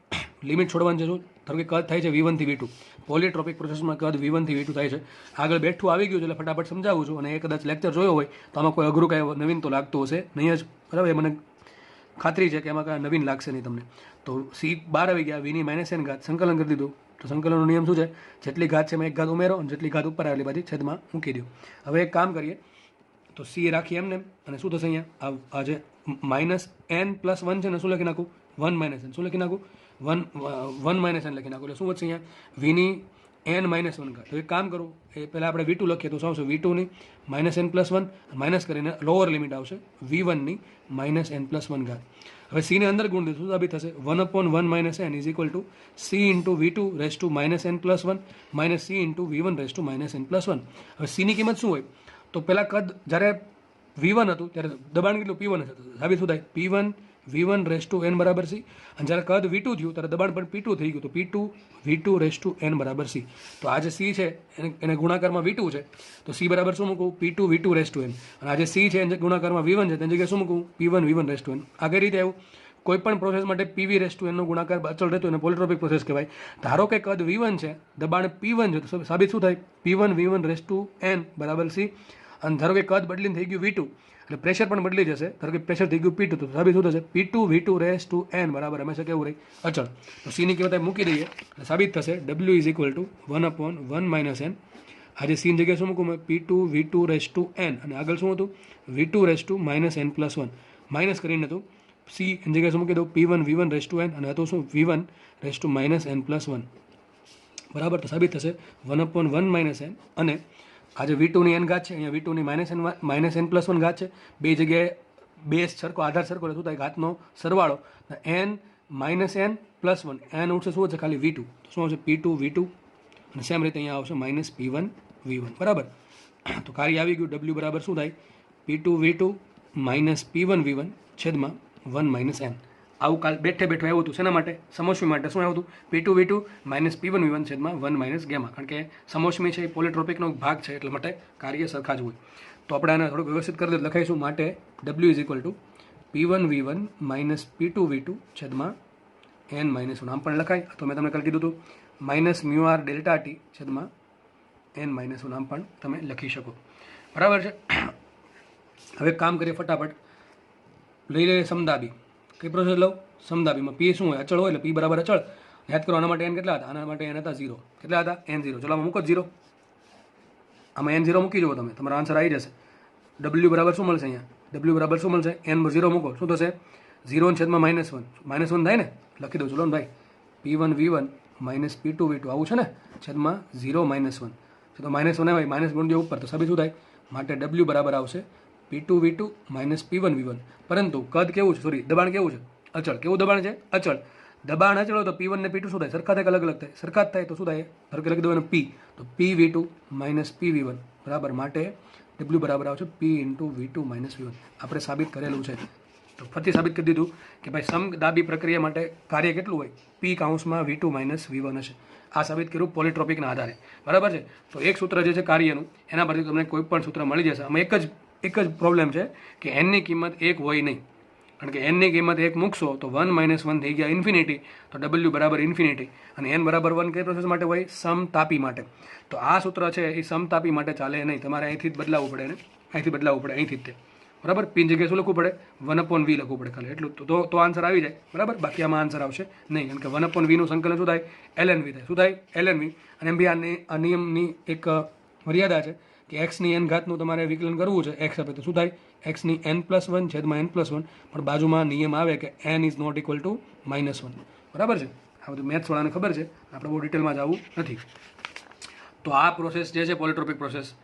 લિમિટ છોડવાની છે. શું ધારો કે કદ થાય છે V1 થી V2. પોલિટ્રોપિક પ્રોસેસમાં કદ V1 થી V2 થાય છે. આગળ બેઠું આવી ગયું છે એટલે ફટાફટ સમજાવું છું, અને એ કદાચ લેક્ચર જોયો હોય તો આમાં કોઈ અઘરું કાંઈ નવીન તો લાગતું હશે નહીં જ. બરાબર, મને ખાતરી છે કે એમાં કાંઈ નવીન લાગશે નહીં તમને. તો સી 12 આવી ગયા, વીની માઇનસ એન ઘાત, સંકલન કરી દીધું. તો સંકલનનો નિયમ શું છે? જેટલી ઘાત છે એમાં એક ઘાત ઉમેરો અને જેટલી ઘાત ઉપર આવેલી બધી છેદમાં મૂકી દો. હવે એક કામ કરીએ, તો સી રાખીએ એમને, અને શું થશે અહીંયા? આ જે માઇનસ એન પ્લસ 1 છે ને, શું લખી નાખું? 1 માઇનસ એન. શું લખી નાખું? 1 માઇનસ એન લખી નાખું. એટલે શું વધશે અહીંયા? વીની એન માઇનસ 1 ઘાત. તો એક કામ કરું, એ પહેલાં આપણે V2 લખીએ તો શું આવશે? V2ની માઇનસ એન પ્લસ 1, માઇનસ કરીને લોઅર લિમિટ આવશે V1ની માઇનસ એન પ્લસ 1 ઘાત. હવે સીને અંદર ગુણ દીધું, શું સાબિત થશે? 1/1 minus N is equal to C into V2 raise to minus N plus 1 minus C into V1 raise to minus N plus 1. હવે સીની કિંમત શું હોય? તો પહેલાં કદ જ્યારે V1 હતું ત્યારે દબાણ કેટલું? P1 હતું. સાબિત શું થાય? P1 V1 raise to N બરાબર સી. અને જ્યારે કદ V2 થયું ત્યારે દબાણ પણ P2 થઈ ગયું, તો P2 V2 raise to N બરાબર સી. તો આ જે સી છે એને ગુણાકારમાં V2 છે, તો સી બરાબર શું મૂકવું? P2 V2 raise to N. અને આ જે સી છે એને ગુણાકારમાં V1 છે, તેની જગ્યાએ શું મૂકવું? P1 V1 raise to N. આ કઈ રીતે આવ્યું? કોઈ પણ પ્રોસેસ માટે PV રેસ ટુ એનનો ગુણાકાર અચળ રહેતો એને પોલિટ્રોપિક પ્રોસેસ કહેવાય. ધારો કે કદ V1 છે, દબાણ P1 છે, તો સાબિત શું થાય? P1 V1 raise to N બરાબર સી. અને ધારો કે કદ બદલીને થઈ ગયું V2, એટલે પ્રેશર પણ બદલી જશે. ધારો કે પ્રેશર થઈ ગયું P2, તો સાબિત શું થશે? P2 V2 raise to N બરાબર હંમેશા કેવું રહે? અચળ. તો સીની કિંમત મૂકી દઈએ એટલે સાબિત થશે W is equal to 1/1 minus N. આજે સીની જગ્યાએ શું મૂકું મેં? P2 V2 raise to N, અને આગળ શું હતું? V2 raise to minus N plus 1. Minus કરીને હતું સી એની જગ્યાએ શું મૂકી દઉં? P1 V1 raise to N, અને હતું શું? V1 raise to minus N plus 1. બરાબર, તો સાબિત થશે 1/1 માઇનસ એન. અને આજે V2ની એન ઘાત છે, અહીંયા V2ની માઇનસ એન પ્લસ 1 ઘાત છે. બે જગ્યાએ બેઝ સરખો, આધાર સરખો, એટલે શું થાય? ઘાતનો સરવાળો n minus N plus 1. N ઉઠશે શું છે? ખાલી V2. તો શું આવશે? P2 V2, અને સેમ રીતે અહીંયા આવશે માઇનસ P1 V1. બરાબર, તો કાર્ય આવી ગયું. W બરાબર શું થાય? P2 V2 minus P1 V1 છેદમાં 1 માઇનસ એન. આવું કાલ બેઠે બેઠું આવ્યું હતું. શેના માટે? સમોષ્મી માટે. શું આવ્યું હતું? P2 V2 minus P1 V1 છેદમાં 1 માઇનસ ગેમા. કારણ કે સમોષ્મી છે એ પોલિટ્રોપિકનો ભાગ છે, એટલે માટે કાર્ય સરખા જ હોય. તો આપણે આને થોડુંક વ્યવસ્થિત કરી લખાઈશું. માટે W is equal two P1 V1 minus P2 V2 છેદમાં એન માઇનસ 1. આમ પણ લખાય, તો મેં તમને કાલ કીધું હતું minus mu R delta T છેદમાં એન માઇનસ 1. આમ પણ તમે લખી શકો. બરાબર છે. હવે કામ કરીએ ફટાફટ. લઈ લઈએ સમદાબી. કઈ પ્રોસેસ લઉં? સમદાબીમાં P શું હોય? અચળ હોય, એટલે P બરાબર અચળ. યાદ કરો, આના માટે એન કેટલા હતા? આના માટે એન હતા 0. કેટલા હતા? N0. ચલો આમાં મૂકો 0. આમાં N0 મૂકી જુઓ તમે, તમારો આન્સર આવી જશે. W બરાબર શું મળશે? અહીંયા W બરાબર શું મળશે? N0 મૂકો, શું થશે? 0 છેદમાં માઇનસ 1. માઇનસ 1 થાય ને? લખી દઉં ચલો ને ભાઈ. P1 V1 minus P2 V2 આવું છે ને? છેદમાં 0 માઇનસ 1. તો માઇનસ 1 આવે, માઇનસ ગુણ દો ઉપર, તો સાબિત શું થાય? માટે W બરાબર આવશે P2 V2 minus P1 V1. પરંતુ કદ કેવું છે? સોરી, દબાણ કેવું છે? અચળ. કેવું દબાણ છે? અચળ. દબાણ અચળ હોય તો P1 ને P2 શું થાય? સરખા થાય કે અલગ અલગ થાય? સરખા જ થાય. તો શું થાય? ધારો કે લખી દો P, તો P V2 minus P V1 બરાબર. માટે W બરાબર આવશે P into V2 minus V1. આપણે સાબિત કરેલું છે. તો ફરીથી સાબિત કરી દીધું કે ભાઈ સમદાબી પ્રક્રિયા માટે કાર્ય કેટલું હોય? P કાઉન્સમાં V2 માઇનસ V1 હશે. આ સાબિત કર્યું પોલિટ્રોપિકના આધારે. બરાબર છે. તો એક સૂત્ર જે છે કાર્યનું, એના પરથી તમને કોઈ પણ સૂત્ર મળી જશે. આમાં એક જ પ્રોબ્લેમ છે કે એનની કિંમત 1 હોય નહીં. કારણ કે એનની કિંમત 1 મૂકશો તો 1 માઇનસ 1 થઈ ગયા ઇન્ફિનિટી, તો W બરાબર ઇન્ફિનિટી. અને N બરાબર 1 કઈ પ્રોસેસ માટે હોય? સમતાપી માટે. તો આ સૂત્ર છે એ સમતાપી માટે ચાલે નહીં. તમારે અહીંથી જ બદલાવવું પડે ને, અહીંથી બદલાવવું પડે, અહીંથી જ તે. બરાબર, P જગ્યાએ શું લખવું પડે? 1/V લખવું પડે ખાલી એટલું. તો આન્સર આવી જાય. બરાબર, બાકી આમાં આન્સર આવશે નહીં. કારણ કે 1/V નું સંકલન શું થાય? LNV થાય. શું થાય? LNV. અને એમ બી આ નિયમની એક મર્યાદા છે કે એક્સની એન ઘાતનું તમારે વિકલન કરવું છે. એક્સ આપે તો શું થાય? એક્સની n+1 છેદમાં n+1. પણ બાજુમાં નિયમ આવે કે n is not equal to -1. બરાબર છે. આ બધું મેથ્સ વાળાને ખબર છે, આપણે બહુ ડિટેલમાં જવું નથી. તો આ પ્રોસેસ જે છે પોલિટ્રોપિક પ્રોસેસ,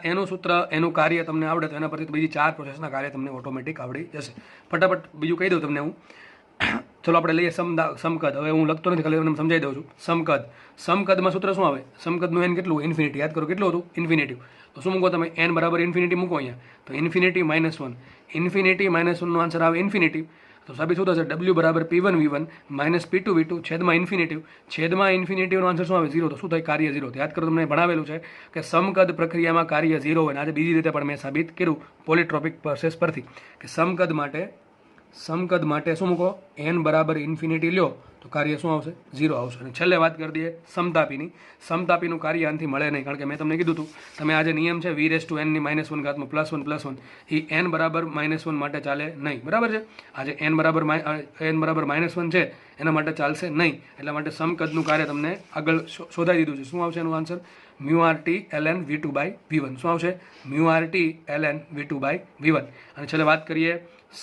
એનું સૂત્ર, એનું કાર્ય તમને આવડે તો એના પરથી બીજી 4 પ્રોસેસના કાર્ય તમને ઓટોમેટિક આવડી જશે. ફટાફટ બીજું કહી દઉં તમને હું. ચલો આપણે લઈએ સમકદ. હવે હું લખતો નથી, ખાલી તમને સમજાવી દઉં છું. સમકદમાં સૂત્ર શું આવે? સમકદનું એન કેટલું? ઇન્ફિનિટી. યાદ કરો કેટલું હતું? ઇન્ફિનિટી. તો શું મૂકો તમે? એન બરાબર ઇન્ફિનિટી મૂકો અહીંયા. તો ઇન્ફિનિટી -1. ઇન્ફિનિટી -1નો આન્સર આવે ઇન્ફિનિટી. તો સાબિત શું થશે? ડબલ્યુ બરાબર P1V1 P2V2 છેદમાં ઇન્ફિનિટી. છેદમાં ઇન્ફિનિટીનો આન્સર શું આવે? 0. તો શું થાય? કાર્ય 0. યાદ કરો, તમને ભણાવેલું છે કે સમકદ પ્રક્રિયામાં કાર્ય 0 હોય. આજે બીજી રીતે પણ મેં સાબિત કર્યું પોલિટ્રોપિક પ્રોસેસ પરથી કે સમકદ માટે શું મૂકો? એન બરાબર ઇન્ફિનિટી લ્યો તો કાર્ય શું આવશે? 0 આવશે. અને છેલ્લે વાત કરી દઈએ સમતાપીની. સમતાપીનું કાર્ય આનાથી મળે નહીં, કારણ કે મેં તમને કીધું હતું, તમે આજે નિયમ છે v(n)ની -1 ઘાતમાં +1 એ n બરાબર -1 માટે ચાલે નહીં. બરાબર છે? આજે n બરાબર -1 છે એના માટે ચાલશે નહીં. એટલા માટે સમકદનું કાર્ય તમને આગળ શોધાઈ દીધું છે. શું આવશે એનું આન્સર? μRT ln v2/v1. શું આવશે? μRT ln v2/v1. અને છેલ્લે વાત કરીએ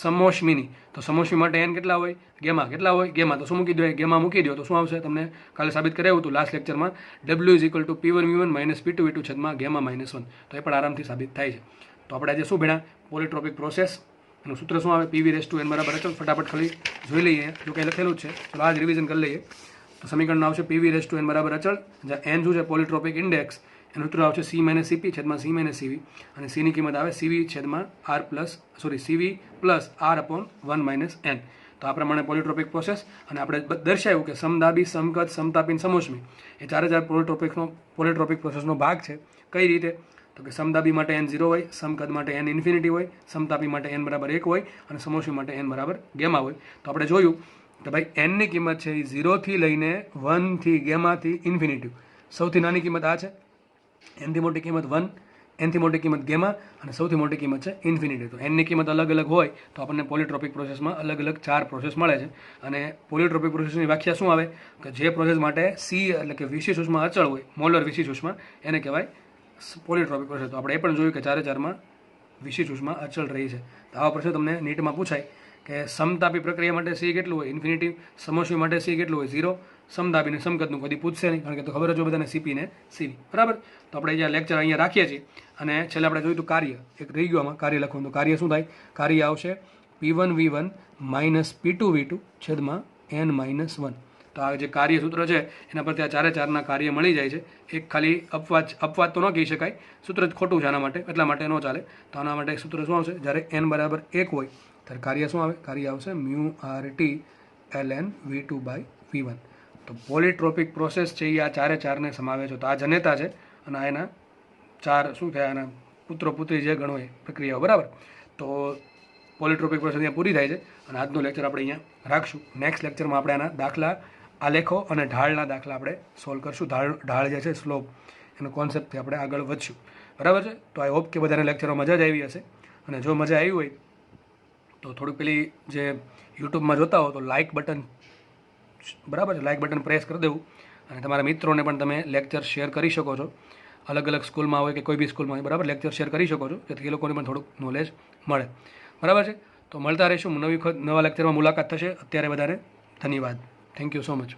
સમોષ્મીની. તો સમોષ્મી માટે n કેટલા હોય? ગેમા કેટલા હોય? ગેમા. તો શું મૂકી દો? ગેમા મૂકી દો તો શું આવશે? તમને કાલે સાબિત કરાવ્યું હતું લાસ્ટ લેક્ચરમાં. w = P1V1 P2V2 છેદમાં ગેમા -1. તો એ પણ આરામથી સાબિત થાય છે. તો આપણે આજે શું ભણ્યા? પોલિટ્રોપિક પ્રોસેસ. એનું સૂત્ર શું આવે? PV(n) બરાબર અચળ. ફટાફટ ખાલી જોઈ લઈએ, જો કંઈ લખેલું જ છે. ચલો આજ રિવિઝન કરી લઈએ. તો સમીકરણ આવશે PV(n) બરાબર અચળ, જ્યાં n શું છે? પોલિટ્રોપિક ઇન્ડેક્સ. એનું સૂત્ર આવશે C-Cp છેદમાં C-Cv, અને C ની કિંમત આવે CV છેદમાં CV પ્લસ R/1 - n. તો આ પ્રમાણે પોલિટ્રોપિક પ્રોસેસ. અને આપણે દર્શાવ્યું કે સમદાબી, સમકદ, સમતાપી, સમોષ્મી એ ચારે પોલિટ્રોપિક પ્રોસેસનો ભાગ છે. કઈ રીતે? તો કે સમદાબી માટે n 0 હોય, સમકદ માટે n ઇન્ફિનિટી હોય, સમતાપી માટે n બરાબર 1 હોય, અને સમોષ્મી માટે n બરાબર ગેમા હોય. તો આપણે જોયું કે ભાઈ n ની કિંમત છે એ 0 થી લઈને 1 થી ગેમાથી ઇન્ફિનિટી. સૌથી નાની કિંમત આ છે, n થી મોટી કિંમત 1, n થી મોટી કિંમત ગેમા, અને સૌથી મોટી કિંમત છે ઇન્ફિનિટી. તો n ની કિંમત અલગ અલગ હોય તો આપણને પોલિટ્રોપિક પ્રોસેસમાં અલગ અલગ 4 પ્રોસેસ મળે છે. અને પોલિટ્રોપિક પ્રોસેસની વ્યાખ્યા શું આવે? કે જે પ્રોસેસ માટે C એટલે કે વિશિષ્ટ ઉષ્મા અચળ હોય, મોલર વિશિષ્ટ ઉષ્મા, એને કહેવાય પોલિટ્રોપિક પ્રોસેસ. તો આપણે એ પણ જોયું કે ચારમાં વિશિષ્ટ ઉષ્મા અચળ રહી છે. તો આવા પ્રશ્ન તમને નીટમાં પૂછાય કે સમતાપી પ્રક્રિયા માટે C કેટલું હોય? ઇન્ફિનિટી. સમોષ્મી માટે C કેટલું હોય? 0. સમતાપીને સમકદનું કદી પૂછશે નહીં, કારણ કે તો ખબર જ હોય બધાને CP ને CV. બરાબર? તો આપણે અહીંયા લેક્ચર અહીંયા રાખીએ છીએ. અને છેલ્લે આપણે જોયું હતું કાર્ય. એક રહી ગયું આમાં કાર્ય લખવાનું. તો કાર્ય શું થાય? કાર્ય આવશે P1V1 P2V2 છેદમાં n-1. તો આ જે કાર્ય સૂત્ર છે એના પરથી આ ચારના કાર્ય મળી જાય છે. એક ખાલી અપવાદ તો ન કહી શકાય, સૂત્ર જ ખોટું છે આના માટે, એટલા માટે ન ચાલે. તો આના માટે સૂત્ર શું આવશે? જ્યારે n બરાબર 1 હોય ત્યારે કાર્ય શું આવે? કાર્ય આવશે μRT ln v2/v1. તો પોલિટ્રોપિક પ્રોસેસ છે એ આ ચારને સમાવે છે. તો આ જનેતા છે અને આ એના 4 શું થયા? એના પુત્રી જે ગણો એ પ્રક્રિયાઓ. બરાબર? તો પોલિટ્રોપિક પ્રોસેસ અહીંયા પૂરી થાય છે. અને આજનો લેક્ચર આપણે અહીંયા રાખશું. નેક્સ્ટ લેક્ચરમાં આપણે આના દાખલા, આલેખો અને ઢાળના દાખલા આપણે સોલ્વ કરશું. ઢાળ જે છે સ્લોપ, એનો કોન્સેપ્ટથી આપણે આગળ વધશું. બરાબર છે? તો આઈ હોપ કે બધાને લેક્ચરમાં મજા જ આવી હશે. અને જો મજા આવી હોય તો થોડુંક પેલી જે યુટ્યુબમાં જોતા હો તો લાઇક બટન, બરાબર છે, લાઇક બટન પ્રેસ કરી દેવું. અને તમારા મિત્રોને પણ તમે લેક્ચર શેર કરી શકો છો. અલગ અલગ સ્કૂલમાં હોય કે કોઈ બી સ્કૂલમાં હોય, બરાબર, લેક્ચર શેર કરી શકો છો, જેથી એ લોકોને પણ થોડુંક નોલેજ મળે. બરાબર છે? તો મળતા રહીશું. નવા લેક્ચરમાં મુલાકાત થશે. અત્યારે બધાને ધન્યવાદ. Thank you so much.